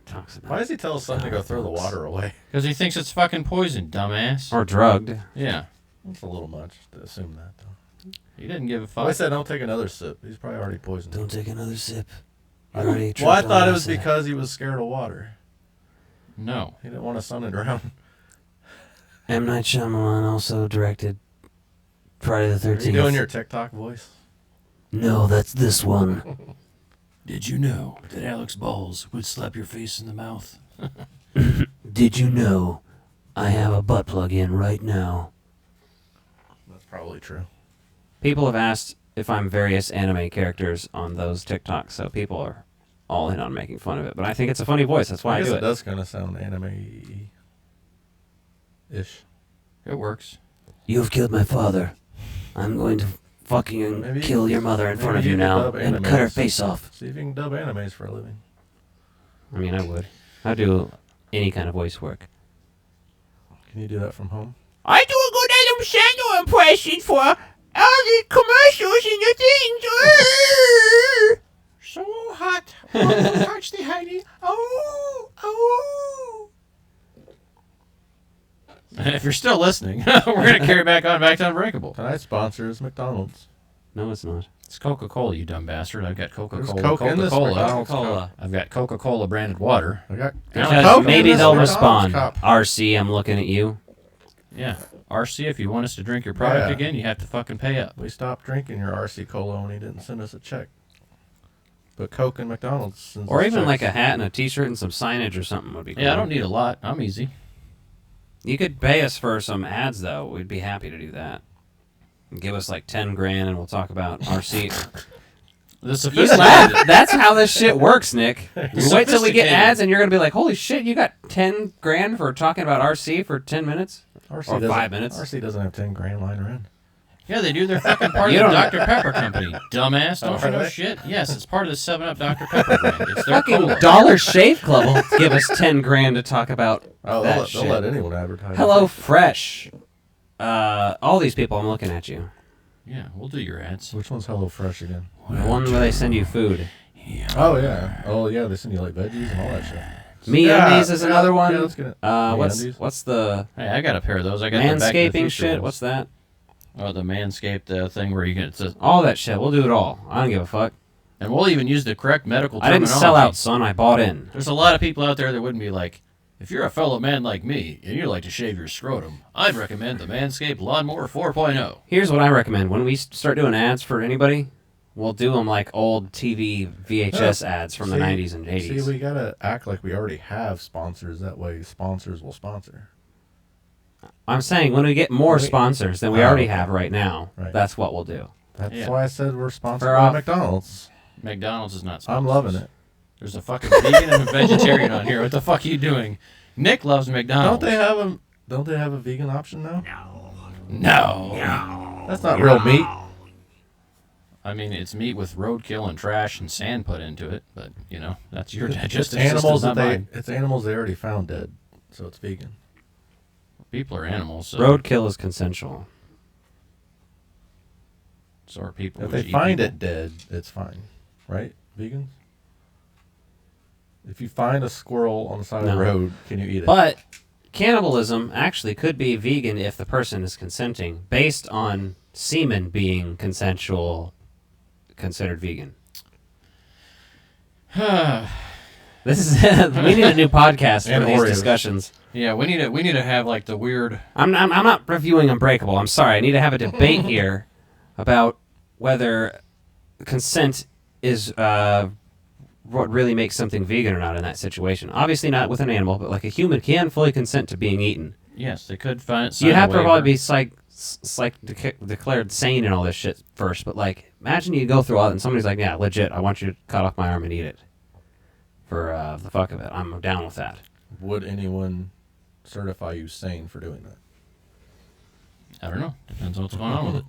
Talks about Why does he tell his son to go throw the water away? Because he thinks it's fucking poison, dumbass. Or drugged. Yeah. That's a little much to assume that, though. He didn't give a fuck. I said don't take another sip. He's probably already poisoned. Don't take another sip. Well, I thought it was because he was scared of water. No. He didn't want his son to drown. M. Night Shyamalan also directed Friday the 13th. Are you doing your TikTok voice? No, that's this one. Did you know that Alex Balls would slap your face in the mouth? Did you know I have a butt plug in right now? That's probably true. People have asked if I'm various anime characters on those TikToks, so people are all in on making fun of it. But I think it's a funny voice. That's why I guess do it it. does kind of sound anime-ish. It works. You've killed my father. I'm going to fucking kill your mother in front of you now and cut her face off. See if you can dub animes for a living. I mean, I would. I do any kind of voice work. Can you do that from home? I do a good Adam Sandler impression for all the commercials and the things. So hot. Oh, touch the honey. Oh, oh. If you're still listening, we're going to carry back to Unbreakable. Tonight's sponsor is McDonald's. No, it's not. It's Coca-Cola, you dumb bastard. I've got Coca-Cola. There's Coke in this McDonald's Coca-Cola. I've got Coca-Cola branded water. I got Because Coke maybe in this they'll McDonald's respond. cup. RC, I'm looking at you. Yeah. RC, if you want us to drink your product Yeah. again, you have to fucking pay up. We stopped drinking your RC Cola when he didn't send us a check. But Coke and McDonald's. Or even like a hat and a T-shirt and some signage or something would be cool. Yeah, I don't need a lot. I'm easy. You could pay us for some ads, though. We'd be happy to do that. Give us like 10 grand and we'll talk about our seat. You laugh. That's how this shit works, Nick. We wait till we get ads and you're going to be like, holy shit, you got 10 grand for talking about RC for 10 minutes? Or 5 minutes? RC doesn't have 10 grand lying around. Yeah, they do. They're fucking part of the Dr. Pepper company. Dumbass. Don't you know shit? Yes, it's part of the 7-Up Dr. Pepper brand. It's their fucking cola. Dollar Shave Club will give us 10 grand to talk about that shit. They'll let anyone advertise. Hello Fresh. All these people, I'm looking at you. Yeah, we'll do your ads. Which one's Hello Fresh again? The one where they send you food. Oh, yeah. Oh, yeah, they send you like veggies and all that shit. MeUndies is another one. Yeah, let's get it. What's the... Hey, I got a pair of those. I got the Back to the Manscaping Future shit? ones. What's that? Oh, the Manscaped thing where you can... all that shit. We'll do it all. I don't give a fuck. And we'll even use the correct medical I terminology. didn't sell out, son. I bought in. There's a lot of people out there that wouldn't be like, if you're a fellow man like me and you like to shave your scrotum, I'd recommend the Manscaped Lawnmower 4.0. Here's what I recommend. When we start doing ads for anybody, we'll do them like old TV VHS ads from the 90s and 80s. See, we got to act like we already have sponsors. That way sponsors will sponsor. I'm saying when we get more sponsors than we already have right now, that's what we'll do. That's why I said we're sponsored by McDonald's. McDonald's is not sponsored. I'm loving it. There's a fucking vegan and a vegetarian on here. What the fuck are you doing? Nick loves McDonald's. Don't they have a vegan option now? No. That's not real meat. I mean, it's meat with roadkill and trash and sand put into it, but you know that's your digestive animals system, not mine. It's animals they already found dead, so it's vegan. People are animals. So. Roadkill is consensual. So are people. If they find it dead, it's fine, right? Vegans. If you find a squirrel on the side of the road, can you eat it? But cannibalism actually could be vegan if the person is consenting, based on semen being consensual, considered vegan. This is we need a new podcast for these discussions. Yeah, we need to have like the weird. I'm not reviewing Unbreakable. I'm sorry. I need to have a debate here about whether consent is what really makes something vegan or not in that situation. Obviously not with an animal, but like a human can fully consent to being eaten. Yes, they could find. You'd have to probably be declared sane and all this shit first. But like, imagine you go through all that and somebody's like, "Yeah, legit, I want you to cut off my arm and eat it for the fuck of it." I'm down with that. Would anyone certify you sane for doing that? I don't know. Depends on what's going on with it.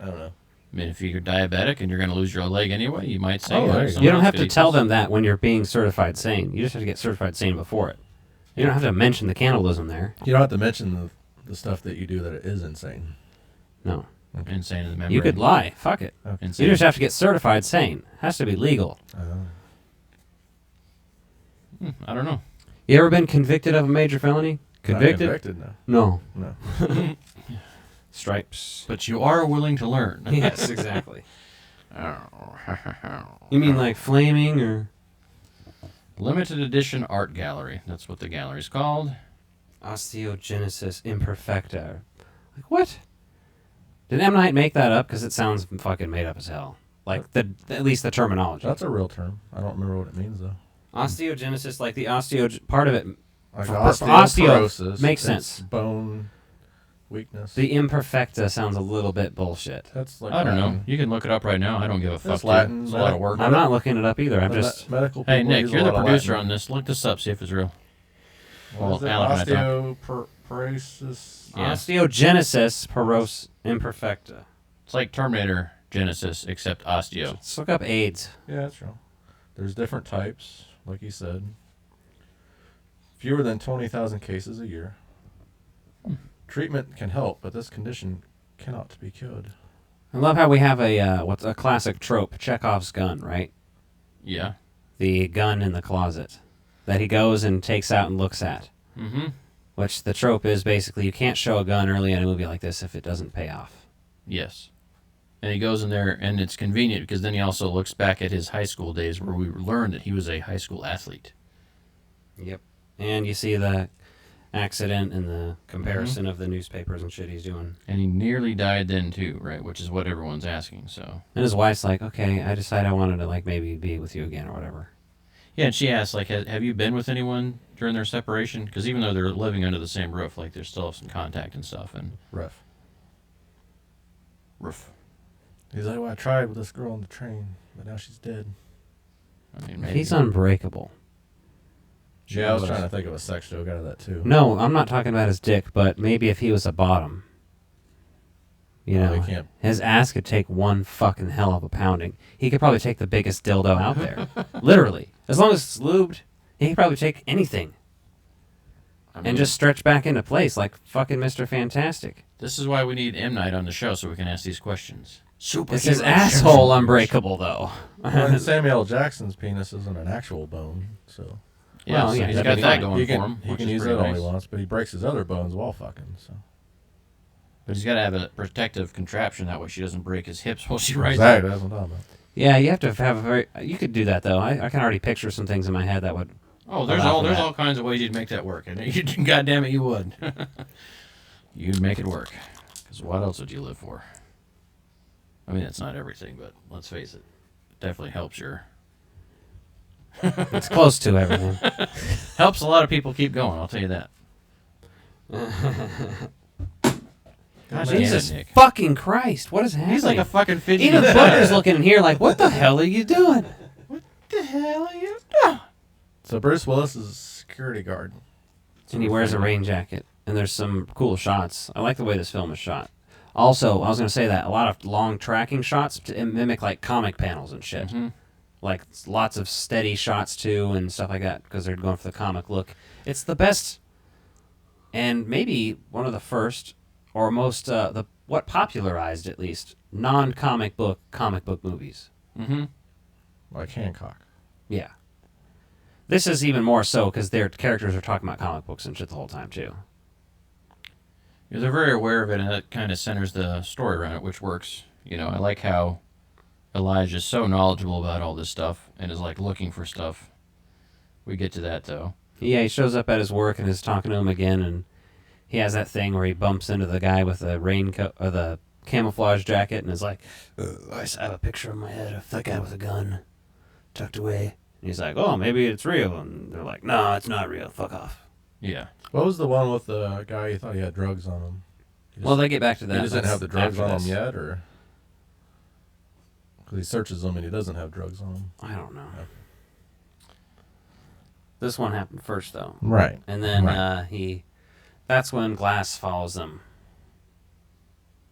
I don't know. I mean, if you're diabetic and you're going to lose your leg anyway, you might say. You don't have to tell them that when you're being certified sane. You just have to get certified sane before it. You don't have to mention the cannibalism there. You don't have to mention the stuff that you do that it is insane. No. Okay. Insane in the membrane. You could lie. Fuck it. Okay. You just have to get certified sane. Has to be legal. I don't know. You ever been convicted of a major felony? Convicted? Not convicted, no. No. Stripes. But you are willing to learn. Yes, exactly. You mean like flaming or? Limited edition art gallery. That's what the gallery's called. Osteogenesis imperfecta. Like what? Did M. Night make that up? Because it sounds fucking made up as hell. Like at least the terminology. That's a real term. I don't remember what it means though. Osteogenesis, like the part of it. Like for osteoporosis makes sense. Bone weakness. The imperfecta sounds a little bit bullshit. That's like I don't know. You can look it up right now. I don't give a fuck. That's Latin. It's a lot of work. I'm not looking it up either. I'm just medical. Hey people Nick, use a you're the lot of producer Latin. on this. Look this up. See if it's real. What is it? Alan and I talk. Osteoporosis. Yeah. Osteogenesis poros imperfecta. It's like Terminator Genesis, except osteo. Let's look up AIDS. Yeah, that's true. There's different types, like you said. Fewer than 20,000 cases a year. Treatment can help, but this condition cannot be cured. I love how we have what's a classic trope, Chekhov's gun, right? Yeah. The gun in the closet that he goes and takes out and looks at. Mm-hmm. Which the trope is basically you can't show a gun early in a movie like this if it doesn't pay off. Yes. And he goes in there, and it's convenient because then he also looks back at his high school days where we learned that he was a high school athlete. Yep. And you see the accident and the comparison of the newspapers and shit he's doing. And he nearly died then too, right? Which is what everyone's asking. So. And his wife's like, okay, I decided I wanted to like maybe be with you again or whatever. Yeah, and she asked, like, have you been with anyone during their separation? Because even though they're living under the same roof, like, there's still some contact and stuff. And Roof. He's like, well, I tried with this girl on the train, but now she's dead. I mean, maybe. He's unbreakable. Yeah, I was trying to think of a sex joke out of that, too. No, I'm not talking about his dick, but maybe if he was a bottom. You know, his ass could take one fucking hell of a pounding. He could probably take the biggest dildo out there. Literally. As long as it's lubed, he could probably take anything. And just stretch back into place like fucking Mr. Fantastic. This is why we need M. Night on the show so we can ask these questions. Is his asshole unbreakable, though? Well, Samuel L. Jackson's penis isn't an actual bone, so... Yeah, well, so he's got that going for him. He can use that all he wants, but he breaks his other bones while fucking, so... But he's got to have a protective contraption, that way she doesn't break his hips while she rides Exactly, that's what I'm talking about. Yeah, you have to have a very... You could do that, though. I can already picture some things in my head that would... Oh, there's all kinds of ways you'd make that work. And God damn it, you would. You'd make it work. Because what else would you live for? I mean, it's not everything, but let's face it. It definitely helps your... It's close to everything. Helps a lot of people keep going, I'll tell you that. God, Jesus fucking Christ, what is happening? He's like a fucking fidget. Even Butler's looking in here like, what the hell are you doing? What the hell are you doing? So Bruce Willis is a security guard. And he wears a rain jacket. And there's some cool shots. I like the way this film is shot. Also, I was going to say that a lot of long tracking shots to mimic like comic panels and shit. Mm-hmm. Like lots of steady shots too and stuff like that because they're going for the comic look. It's the best and maybe one of the first or most what popularized at least non-comic book movies. Mm-hmm. Like Hancock. Yeah. This is even more so because their characters are talking about comic books and shit the whole time too. Yeah, they're very aware of it, and that kind of centers the story around it, which works. You know, I like how Elijah's so knowledgeable about all this stuff and is like looking for stuff. We get to that though. Yeah, he shows up at his work and is talking to him again, and he has that thing where he bumps into the guy with the raincoat or the camouflage jacket and is like, I have a picture in my head of that guy with a gun tucked away. And he's like, oh, maybe it's real. And they're like, no, it's not real. Fuck off. Yeah. What was the one with the guy you thought he had drugs on him? Well, they get back to that. He doesn't have the drugs on him this. yet, or... Because he searches them and he doesn't have drugs on him. I don't know. Yeah. This one happened first, though. Right. And then that's when Glass follows them.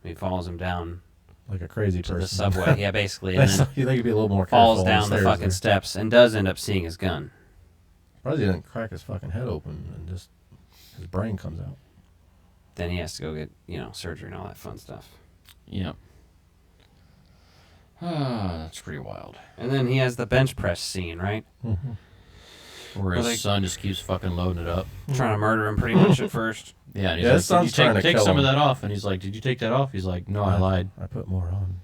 He follows him down. Like a crazy to person. the subway. Yeah, basically. And then you think he'd be a little more falls down the fucking steps and does end up seeing his gun. Probably didn't crack his fucking head open and just his brain comes out. Then he has to go get, surgery and all that fun stuff. Yep. That's pretty wild. And then he has the bench press scene, right? Mm-hmm. Where his son just keeps fucking loading it up. Trying to murder him pretty much at first. Yeah, and he's like, did you take some of that off? And he's like, did you take that off? He's like, no, I lied. I put more on.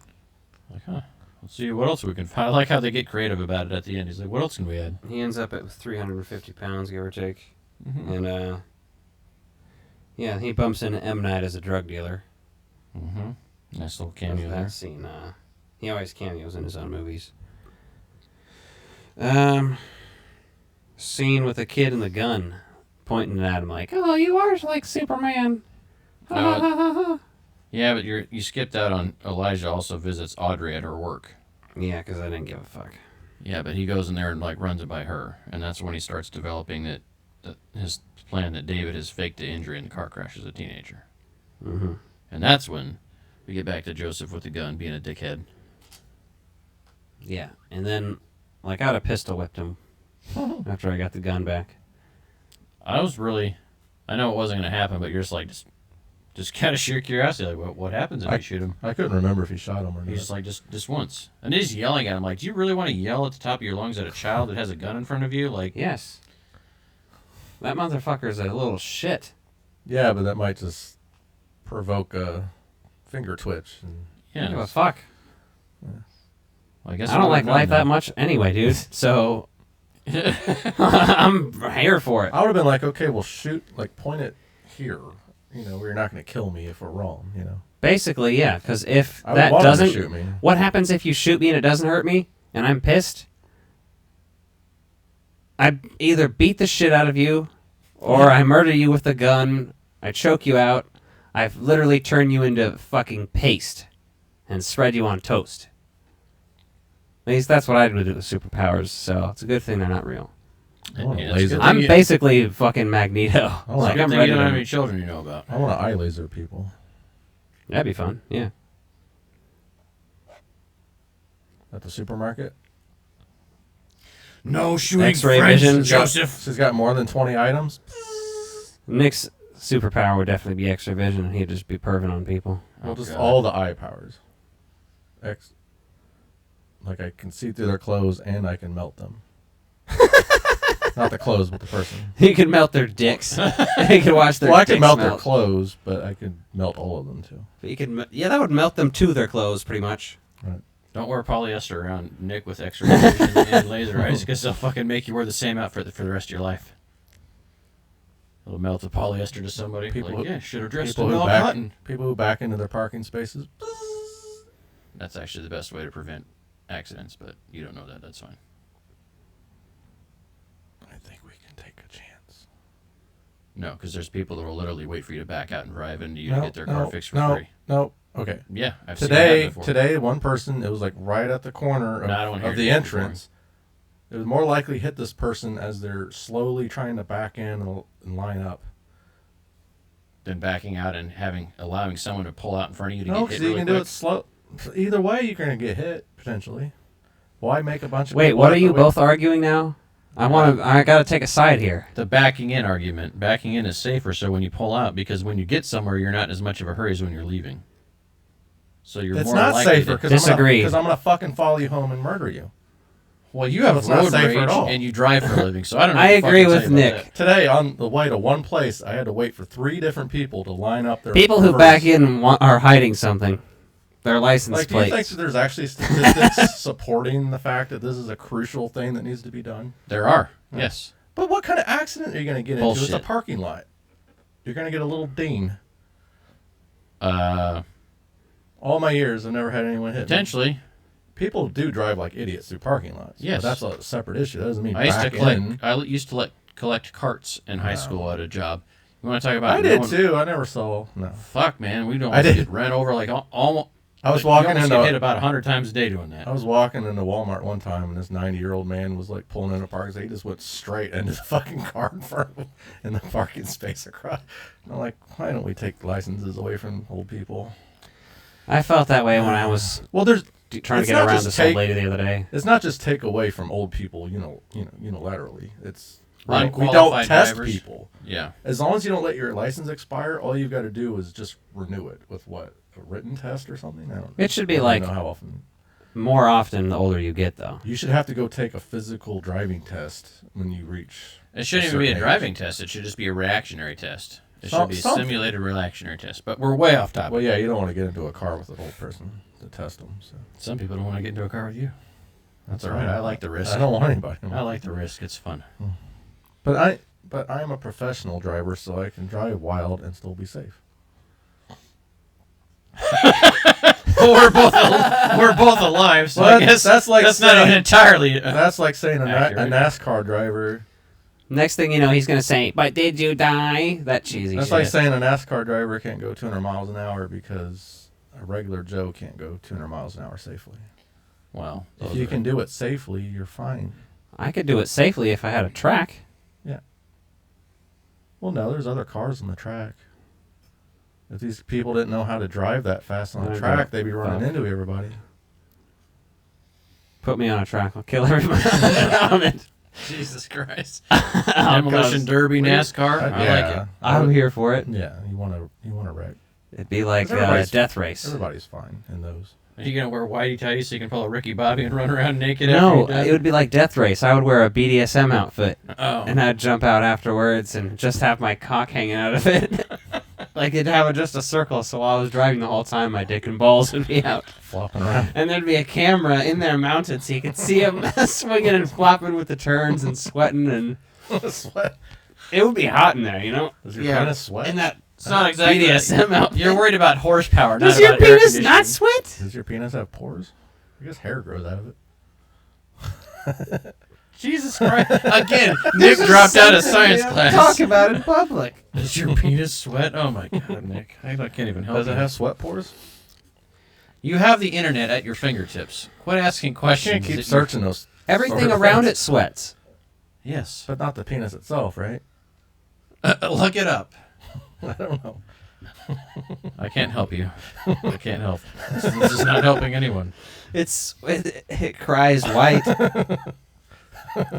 Like, huh. Let's see what else we can find. I like how they get creative about it at the end. He's like, what else can we add? He ends up at 350 pounds, give or take. Mm-hmm. And, yeah, he bumps into M. Night as a drug dealer. Mm-hmm. Nice little cameo there. That scene. He always cameos in his own movies. Scene with a kid and the gun pointing at him like, oh, you are like Superman. Yeah, but you skipped out on Elijah also visits Audrey at her work. Yeah, because I didn't give a fuck. Yeah, but he goes in there and like runs it by her, and that's when he starts developing that his plan that David has faked the injury in the car crash as a teenager. Mm-hmm. And that's when we get back to Joseph with the gun being a dickhead. Yeah, and then like I would have pistol whipped him after I got the gun back. I know it wasn't going to happen, but you're just like, just kind of sheer curiosity, like, what happens if you shoot him? I couldn't remember if he shot him or not. He's just like, just once. And he's yelling at him, like, do you really want to yell at the top of your lungs at a child that has a gun in front of you? Like, yes. That motherfucker's a little shit. Yeah, but that might just provoke a finger twitch. And yeah, give a fuck. Yeah. Well, I guess I don't like life that much anyway, dude. So I'm here for it. I would have been like, okay, well, shoot, like, point it here. You know, we're not going to kill me if we're wrong, you know? Basically, yeah, because if I that want him to doesn't... shoot me. What happens if you shoot me and it doesn't hurt me, and I'm pissed? I either beat the shit out of you, or I murder you with a gun, I choke you out, I've literally turned you into fucking paste and spread you on toast. At least that's what I would do with superpowers, so it's a good thing they're not real. I'm basically fucking Magneto. Like, I'm ready. You don't have any children you know about. I want to eye laser people. That'd be fun, yeah. At the supermarket? No shooting X-ray friends, vision. Joseph. She's got more than 20 items? Nick's superpower would definitely be X-ray vision, and he'd just be perving on people. Well, just all the eye powers. Like, I can see through their clothes and I can melt them. Not the clothes, but the person. He can melt their dicks. He can watch their Well, I dicks can melt their clothes, but I could melt all of them, too. But you could, yeah, that would melt them to their clothes, pretty much. Right. Don't wear polyester around Nick with X-ray vision and laser eyes, because they'll fucking make you wear the same outfit for the rest of your life. It'll melt the polyester to somebody. People like, who, yeah, should have dressed people in who all back, cotton. People who back into their parking spaces. That's actually the best way to prevent accidents, but you don't know that. That's fine. I think we can take a chance. No, because there's people that will literally wait for you to back out and drive into you to get their car fixed for free. No, okay. Yeah, I've seen that before. Today, one person, it was like right at the corner of the entrance. It would more likely hit this person as they're slowly trying to back in and line up. Than backing out and allowing someone to pull out in front of you to get hit No, because you really can quick. do it slow. Either way, you're going to get hit, potentially. Why make a bunch of Wait, people what are have you to both arguing now? I gotta take a side here. The backing in argument. Backing in is safer, so when you pull out, because when you get somewhere, you're not in as much of a hurry as when you're leaving. So you're It's more not likely safer to disagree. because I'm going to fucking follow you home and murder you. Well, you have it's not road safer rage at all. and you drive for a living, so I don't know. I what to agree fucking with tell you about Nick. that. Today, on the way to one place, I had to wait for 3 different people to line up their People who reverse. back in are hiding something. Their license Like, do you think plates. that there's actually statistics supporting the fact that this is a crucial thing that needs to be done? There are, yes. But what kind of accident are you going to get into? It's a Bullshit. parking lot. You're going to get a little ding. All my years, I've never had anyone hit me. Potentially. People do drive like idiots through parking lots. Yes. But that's a separate issue. That doesn't mean I used to back in. collect carts in high school at a job. You want to talk about? I did too. I never saw. No. Fuck, man, we don't I did. get ran over like almost. I was walking you almost into get hit about 100 times a day doing that. I was walking into Walmart one time, and this 90-year-old man was like pulling in a parking space. He just went straight into the fucking car in front of him in the parking space across. And I'm like, why don't we take licenses away from old people? I felt that way when I was trying to get around this old lady the other day. It's not just take away from old people, unilaterally. It's Right, we don't qualified test drivers. people. Yeah. As long as you don't let your license expire, all you've got to do is just renew it with what? A written test or something? I don't. It should be I don't like know how often. more often the older you get, though. You should have to go take a physical driving test when you reach. It shouldn't even be a certain driving age. test. It should just be a reactionary test. It Some- should be a some- simulated reactionary test. But we're way off topic. Well, yeah, you don't want to get into a car with an old person to test them. So. Some people don't want to get into a car with you. That's all right. fine. I like the risk. I don't want anybody. I like the risk. It's fun. But I am a professional driver, so I can drive wild and still be safe. Well, we're both alive, so Well, I guess that's like not saying- entirely. That's like saying a accurate. NASCAR driver. Next thing you know, he's going to say, "But did you die?" That cheesy That's shit. like saying a NASCAR driver can't go 200 miles an hour because a regular Joe can't go 200 miles an hour safely. Well, if you can do it safely, you're fine. I could do it safely if I had a track. Yeah. Well, no, there's other cars on the track. If these people didn't know how to drive that fast on the I track, don't they'd be running into everybody. Put me on a track. I'll kill everybody on it. Jesus Christ. Demolition Derby, NASCAR. I like it. I'm here for it. Yeah, you want to wreck. It'd be like Everybody's- Death Race. Everybody's fine in those. Are you gonna wear whitey tighties so you can pull a Ricky Bobby and run around naked? No, after you're done? it would be like Death Race. I would wear a BDSM outfit, Oh. and I'd jump out afterwards and just have my cock hanging out of it. Like it'd have just a circle, so while I was driving the whole time, my dick and balls would be out. Flopping around. And there'd be a camera in there mounted so you could see him swinging and flopping with the turns and sweating and... Sweat? It would be hot in there, you know? Does your penis sweat? In that It's not exactly. BDSM outfit. You're worried about horsepower, Does not your about air penis not conditioning. sweat? Does your penis have pores? I guess hair grows out of it. Jesus Christ. Again, Nick dropped out of science class. Talk about it in public. Does your penis sweat? Oh my God, Nick. I can't even help Does you. it have sweat pores? You have the internet at your fingertips. Quit asking questions. You can't keep searching those. Everything sort of around things. it sweats. Yes. But not the penis itself, right? Look it up. I don't know. I can't help you. I can't help. This is not helping anyone. It cries white.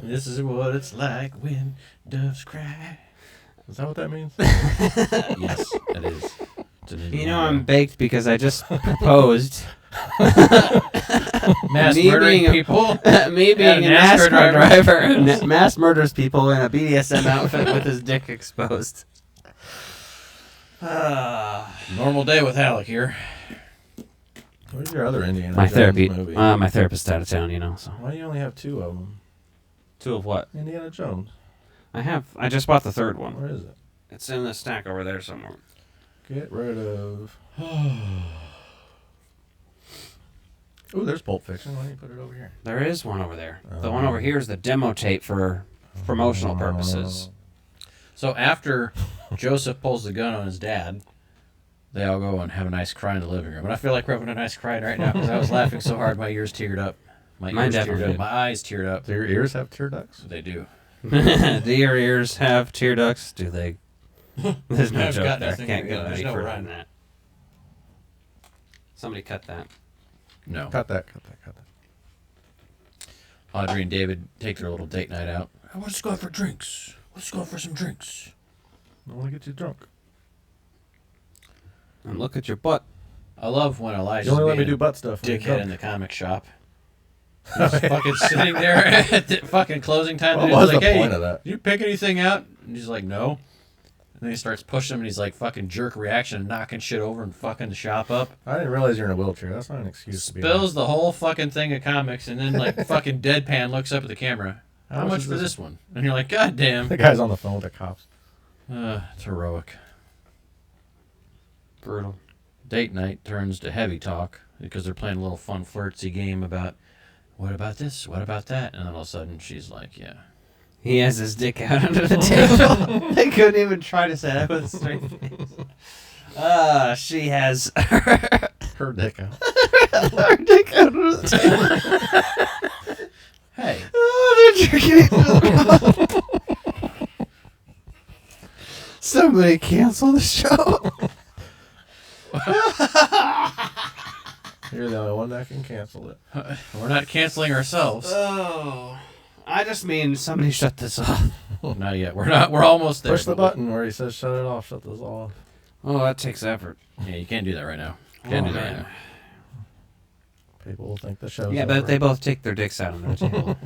This is what it's like when doves cry. Is that what that means? Yes, it is. You know I'm baked because I just proposed. Mass me murdering being people. Me being a NASCAR driver mass murders people in a BDSM outfit with his dick exposed. Normal day with Alec here. Where's your other Indiana My Jones therapy. movie? My therapist's out of town, you know. So. Why do you only have 2 of them? 2 of what? Indiana Jones. I just bought the 3rd one. Where is it? It's in the stack over there somewhere. Get rid of. Ooh, there's Pulp Fiction. Why don't you put it over here? There is one over there. The one over here is the demo tape for promotional purposes. So after Joseph pulls the gun on his dad, they all go and have a nice cry in the living room. And I feel like we're having a nice cry right now because I was laughing so hard my ears teared up. Mine ears definitely teared up. did. My eyes teared up. Do your ears have tear ducts? They do. Do your ears have tear ducts? Do they? There's no I've joke got there. nothing Can't to get go. There's any no further rhyme. than that. Somebody cut that. No. Cut that. Audrey and David take their little date night out. Let's go out for drinks. Let's go out for some drinks. I want to get you drunk. And look at your butt. I love when Elijah's You only let me being do butt stuff. when you're dickhead drunk. in the comic shop. He's fucking sitting there at the fucking closing time. What and was he's like, the hey, point of that? you pick anything out? And he's like, no. And then he starts pushing him, and he's like fucking jerk reaction, knocking shit over and fucking the shop up. I didn't realize you're in a wheelchair. That's not an excuse to be. Spills the whole fucking thing of comics, and then like fucking deadpan looks up at the camera. How much is for this one? And you're like, God damn. The guy's on the phone with the cops. It's heroic. Brutal. Date night turns to heavy talk because they're playing a little fun flirtsy game about what about this, what about that, and then all of a sudden she's like, yeah. He has his dick out under the table. They couldn't even try to say that with a straight face. She has Her dick out. her dick out under the table. Hey. Oh, they're jerking it. Somebody cancel the show. You're the only one that can cancel it. We're not canceling ourselves. Oh, I just mean somebody shut this off. Not yet. We're not. We're almost there. Push the button where he says shut it off, shut this off. Oh, that takes effort. Yeah, you can't do that right now. Can't do that right man. now. People will think the show's Yeah, over. but they both take their dicks out on the table.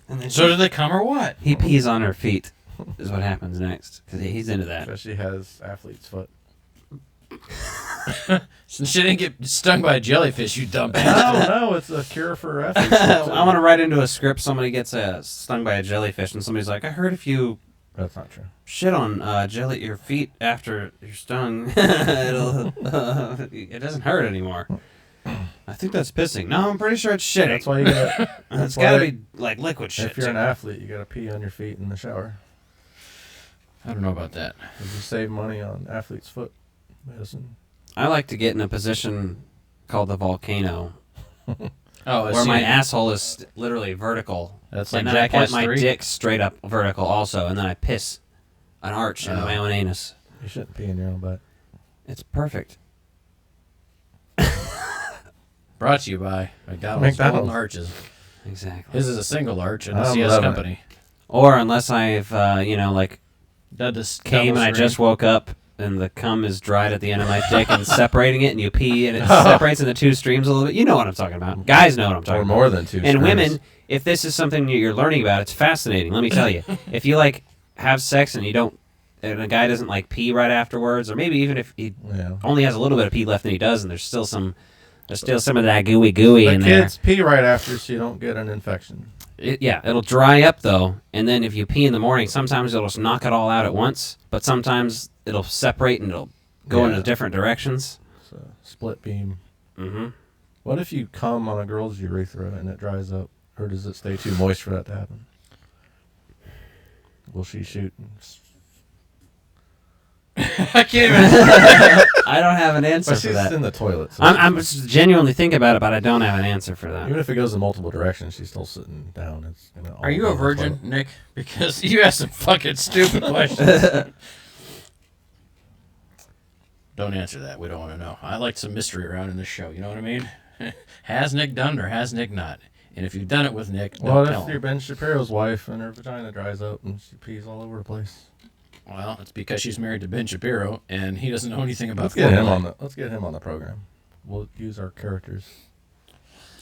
And then So do they come or what? he pees on her feet. Is what happens next because he's into that. Because she has athlete's foot. Since she didn't get stung by a jellyfish, you dumb bastard. No, it's a cure for athlete's foot. I want to write into a script. Somebody gets stung by a jellyfish, and somebody's like, "I heard if you That's not true. shit on your feet after you're stung, it doesn't hurt anymore." I think that's pissing. No, I'm pretty sure it's shitting. That's why you gotta. It's got to be like liquid shit. If you're an too. athlete, you gotta pee on your feet in the shower. I don't know about that. Because you save money on athlete's foot medicine. I like to get in a position called the volcano. Oh, where my asshole is literally vertical. That's and like then I Jackass put my 3? dick straight up vertical also, and then I piss an arch into my own anus. You shouldn't pee in your own butt. It's perfect. Brought to you by McDonald's Golden Arches. Exactly. His is a single arch in the I'm CS loving company. Or unless I've, like, That just came and I double just screen. woke up and the cum is dried at the end of my dick and separating it, and you pee and it separates into two streams a little bit. You know what I'm talking about. Guys know what I'm talking Or about. more than two And streams. women, if this is something you're learning about, it's fascinating. Let me tell you. If you, like, have sex and you don't and a guy doesn't like pee right afterwards, or maybe even if he only has a little bit of pee left than he does, and there's still some of that gooey in there. Kids pee right after so you don't get an infection. It'll dry up though, and then if you pee in the morning, sometimes it'll just knock it all out at once, but sometimes it'll separate and it'll go into different directions. So, split beam. Mm-hmm. What if you come on a girl's urethra and it dries up, or does it stay too moist for that to happen? Will she shoot? I can't even. I don't have an answer for that. She's in the toilet. So I'm just genuinely thinking about it, but I don't have an answer for that. Even if it goes in multiple directions, she's still sitting down. It's gonna Are you a virgin, Nick? Because you asked some fucking stupid questions. Don't answer that. We don't want to know. I like some mystery around in this show. You know what I mean? Has Nick done or has Nick not? And if you've done it with Nick, don't tell if you're him. Ben Shapiro's wife and her vagina dries up and she pees all over the place? Well, it's because she's married to Ben Shapiro and he doesn't know anything about Let's get him on the program. We'll use our characters.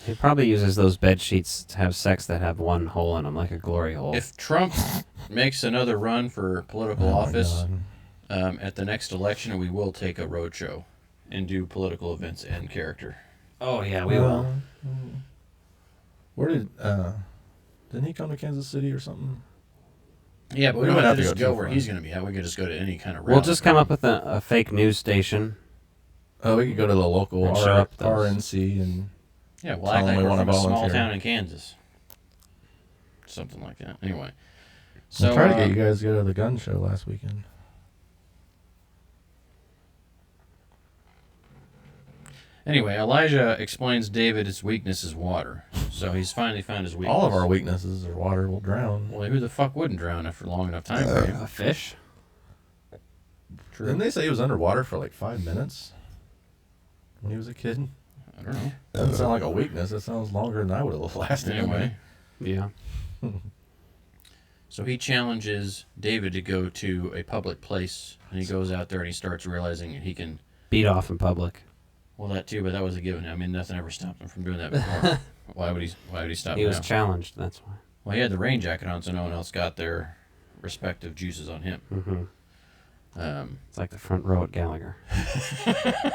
He probably uses those bed sheets to have sex that have one hole in them, like a glory hole. If Trump makes another run for political office at the next election, we will take a roadshow and do political events and character. Oh, yeah, we will. Where didn't he come to Kansas City or something? Yeah, but we don't have to just go where he's going to be at. We could just go to any kind of rally. We'll just come up with a fake news station. Oh, we could go to the local RNC and yeah, well, act like we're from a small town in Kansas. Something like that. Anyway. So I tried to get you guys to go to the gun show last weekend. Anyway, Elijah explains David's weakness is water. So he's finally found his weakness. All of our weaknesses are water will drown. Well, who the fuck wouldn't drown after a long enough time frame? A fish? True. Didn't they say he was underwater for like 5 minutes when he was a kid? I don't know. Doesn't sound like a weakness. It sounds longer than I would have lasted. Anyway. Yeah. So he challenges David to go to a public place, and he goes out there and he starts realizing he can beat off in public. Well, that too, but that was a given. I mean, nothing ever stopped him from doing that before. Why would he stop? He was challenged. That's why. Well, he had the rain jacket on, so no one else got their respective juices on him. Mm-hmm. It's like the front row at Gallagher.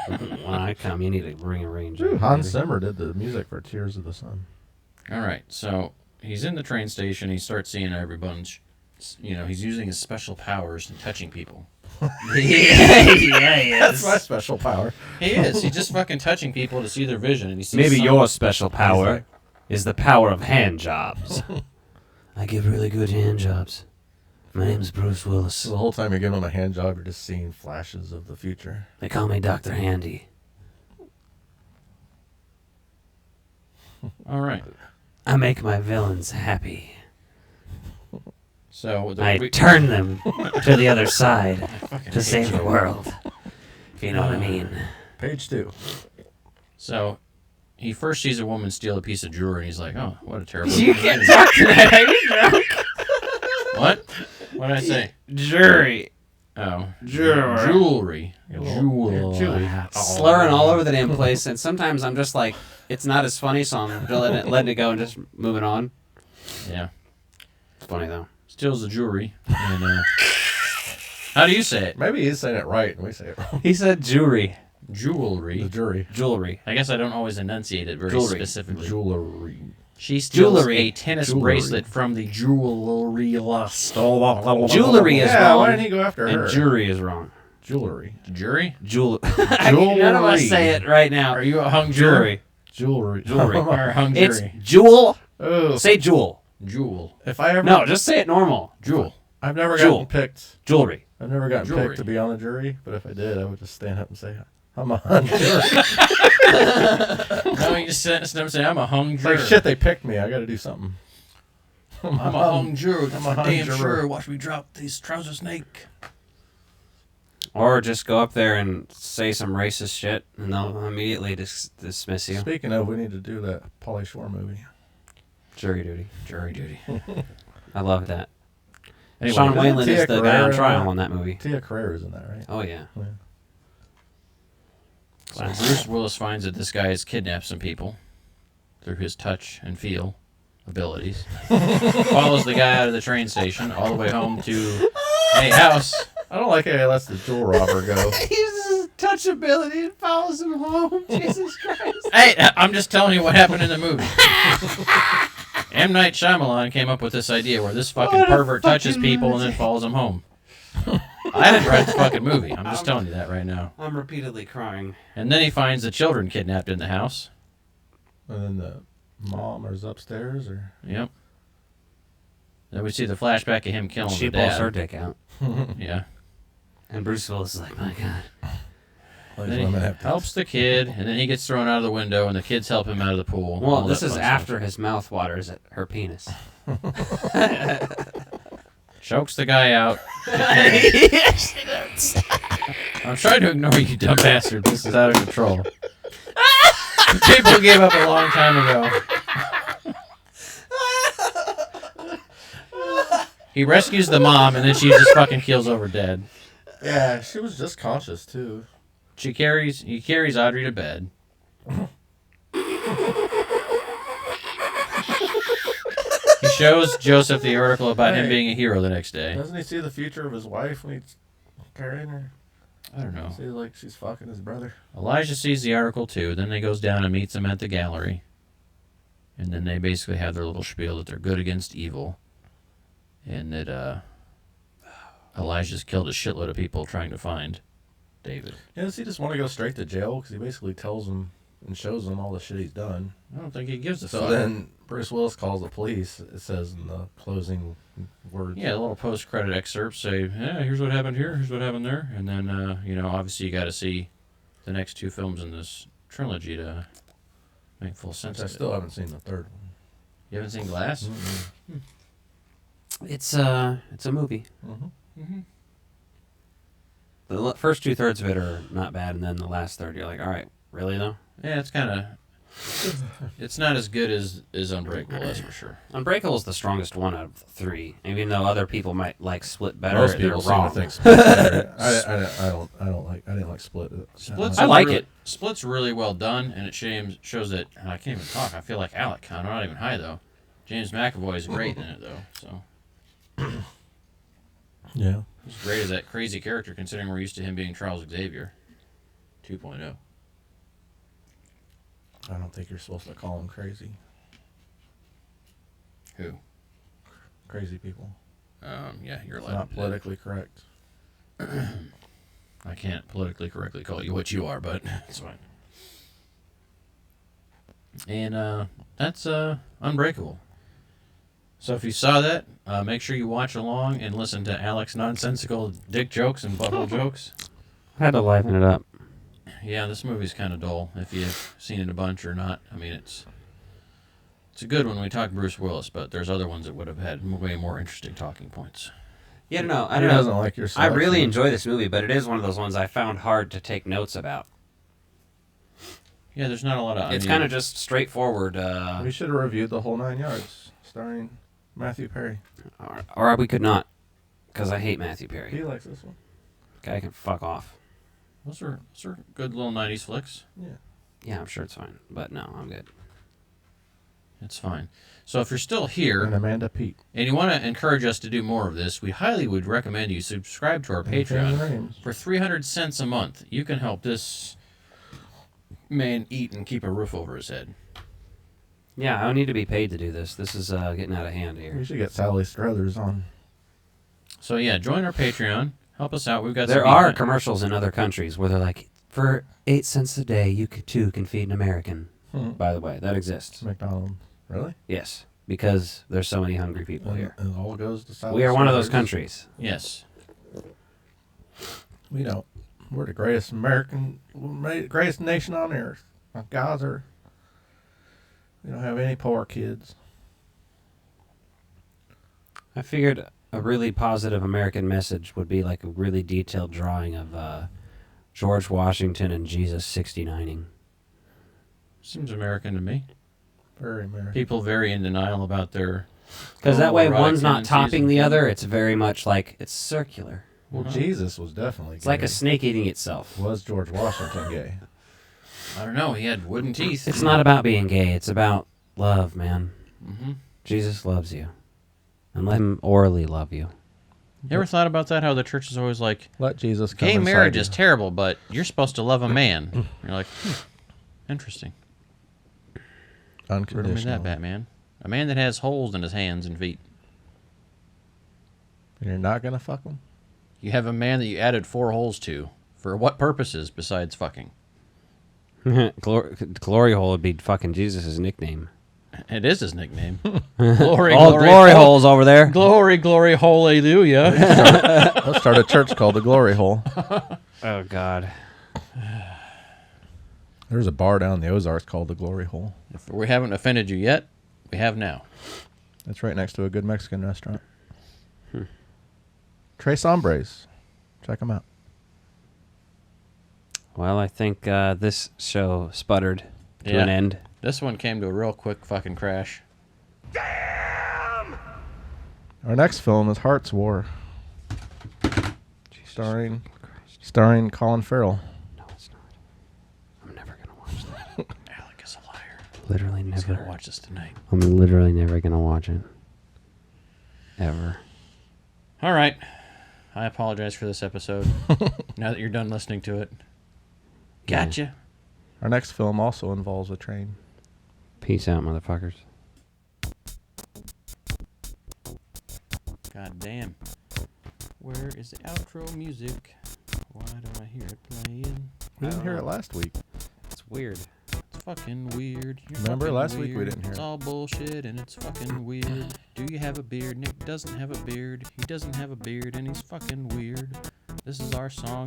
When I come, you need to bring a rain jacket. Hans Zimmer did the music for Tears of the Sun. All right, so he's in the train station. He starts seeing every bunch. You know, he's using his special powers and touching people. Yeah, he is. That's my special power. He is. He's just fucking touching people to see their vision, and he sees. Maybe your special power is the power of hand jobs. I give really good hand jobs. My name's Bruce Willis. So the whole time you're giving him a hand job, you're just seeing flashes of the future. They call me Dr. Handy. All right. I make my villains happy. So I turn them to the other side to save the world. If you know what I mean. Page 2. So he first sees a woman steal a piece of jewelry, and he's like, "Oh, what a terrible." You can't talk tonight. Are you drunk? What? What did I say? Jury. Oh, Jewelry. Jewelry. Slurring all over the damn place, and sometimes I'm just like, it's not as funny, so I'm letting it go and just moving on. Yeah. It's funny though. Steals the jewelry. And, how do you say it? Maybe he's saying it right and we say it wrong. He said jewelry. Jewelry. The jury. Jewelry. I guess I don't always enunciate it very specifically. Jewelry. She steals a tennis bracelet from the jewelry store. Jewelry is wrong. Why didn't he go after her? And jury is wrong. Jewelry. Jury? None of us say it right now. Are you a hung jury? Jewelry. Or hung jury? It's jewel. Oh. Say jewel. Jewel. If I ever No, just say it normal. Jewel. I've never gotten picked. Jewelry. I've never gotten Jewelry. picked to be on a jury, but if I did, I would just stand up and say, I'm a hung jury. No, you just say, I'm a hung It's juror. like, shit, they picked me. I got to do something. I'm a hung juror. I'm a hung damn juror. sure. Watch me drop these trouser snake. Or just go up there and say some racist shit, and they'll immediately dismiss you. Speaking of, we need to do that Pauly Shore movie. Jury duty. Jury duty. I love that. Anyway, Sean Wayland Tia is the guy on Carrere trial on that movie. Tia Carrere is in that, right? Oh, yeah. So Bruce Willis finds that this guy has kidnapped some people through his touch and feel abilities. Follows the guy out of the train station all the way home to Hey, house. I don't like how he lets the jewel robber go. He uses his touchability and follows him home. Jesus Christ. Hey, I'm just telling you what happened in the movie. M. Night Shyamalan came up with this idea where this fucking pervert touches people and then follows them home. I didn't write the fucking movie. I'm just telling you that right now. I'm repeatedly crying. And then he finds the children kidnapped in the house. And then the mom is upstairs, or Yep. Then we see the flashback of him killing She the dad. pulls her dick out. Yeah. And Bruce Willis is like, my God. Then he helps the kid, and then he gets thrown out of the window, and the kids help him out of the pool. Well, all this that is fun after stuff. his mouth waters at her penis. Chokes the guy out. Yes, he does. I'm trying to ignore you, dumb bastard. This is out of control. People gave up a long time ago. He rescues the mom, and then she just fucking keels over dead. Yeah, she was just conscious too. He carries Audrey to bed. He shows Joseph the article about him being a hero the next day. Doesn't he see the future of his wife when he's carrying her? I don't know. See, like she's fucking his brother. Elijah sees the article too. Then he goes down and meets him at the gallery. And then they basically have their little spiel that they're good against evil. And that Elijah's killed a shitload of people trying to find David. Yeah, does he just want to go straight to jail? Because he basically tells them and shows them all the shit he's done. I don't think he gives a So fuck. then Bruce Willis calls the police. It says in the closing words. Yeah, a little post-credit excerpt say, yeah, here's what happened here, here's what happened there. And then, obviously you got to see the next two films in this trilogy to make full sense I of it. still haven't seen the third one. You haven't seen Glass? Mm-hmm. It's a movie. Mm-hmm. The first 2/3 of it are not bad, and then the last third, you're like, all right, really though? Yeah, it's kind of... It's not as good as Unbreakable, that's for sure. Unbreakable is the strongest one out of the three, even though other people might like Split better. Most they're people seem wrong. to think Split better. I didn't like Split. Split's I like really, it. Split's really well done, and it shows that... I can't even talk. I feel like Alec. I'm not even high, though. James McAvoy is great in it, though. So yeah. He's great as that crazy character, considering we're used to him being Charles Xavier 2.0. I don't think you're supposed to call him crazy. Who? Crazy people. Yeah, you're It's allowed not to do politically correct. I can't politically correctly call you what you are, but it's fine. And that's Unbreakable. So if you saw that, make sure you watch along and listen to Alec's nonsensical dick jokes and butthole jokes. Had to liven it up. Yeah, this movie's kind of dull if you've seen it a bunch or not. I mean, it's a good one when we talk Bruce Willis, but there's other ones that would have had way more interesting talking points. Yeah, no, I He don't know. doesn't like your I really selection. enjoy this movie, but it is one of those ones I found hard to take notes about. Yeah, there's not a lot of... It's kind of just straightforward. We should have reviewed the whole 9 yards, starring Matthew Perry. Or we could not, because I hate Matthew Perry. He likes this one. Guy can fuck off. Those are good little 90s flicks. Yeah. Yeah, I'm sure it's fine. But no, I'm good. It's fine. So if you're still here... And Amanda Peet. And you want to encourage us to do more of this, we highly would recommend you subscribe to our Patreon. For 300 cents a month, you can help this man eat and keep a roof over his head. Yeah, I don't need to be paid to do this. This is getting out of hand here. We should get Sally Struthers on. So yeah, join our Patreon. Help us out. We've got There some are commercials in other countries where they're like, for 8 cents a day, you too can feed an American. By the way, that exists. McDonald's. Really? Yes, because there's so many hungry people here. And it all goes to Sally We are one of those Struthers. countries. Yes. We don't. We're the greatest greatest nation on earth. Our guys are. We don't have any poor kids. I figured a really positive American message would be like a really detailed drawing of George Washington and Jesus 69ing. Seems American to me. Very American. People very in denial about their... Because that way homoerotic one's not tendencies topping and the things. other. It's very much like it's circular. Well, Jesus was definitely It's gay. like a snake eating itself. Was George Washington gay? I don't know. He had wooden teeth. It's not about being gay. It's about love, man. Mm-hmm. Jesus loves you. And let him orally love you. You ever thought about that? How the church is always like, let Jesus come gay inside marriage you. is terrible, but you're supposed to love a man. You're like, interesting. Where do we that, Batman? A man that has holes in his hands and feet. And you're not gonna fuck him? You have a man that you added 4 holes to. For what purposes besides fucking? Glory hole would be fucking Jesus' nickname. It is his nickname. Glory, all glory holes over there. Glory, glory, hallelujah. Let's start a church called the Glory Hole. Oh, God. There's a bar down in the Ozarks called the Glory Hole. If we haven't offended you yet, we have now. It's right next to a good Mexican restaurant. Tres Hombres. Check them out. Well, I think this show sputtered to an end. This one came to a real quick fucking crash. Our next film is Heart's War. Starring Colin Farrell. No, it's not. I'm never going to watch that. Alec is a liar. Literally never. He's going to watch this tonight. I'm literally never going to watch it. Ever. All right. I apologize for this episode. Now that you're done listening to it. Gotcha. Yeah. Our next film also involves a train. Peace out, motherfuckers. God damn. Where is the outro music? Why don't I hear it playing? We didn't hear it last week. It's weird. It's fucking weird. You're Remember fucking last weird. week we didn't hear It's it. all bullshit and it's fucking weird. Do you have a beard? Nick doesn't have a beard. He doesn't have a beard and he's fucking weird. This is our song.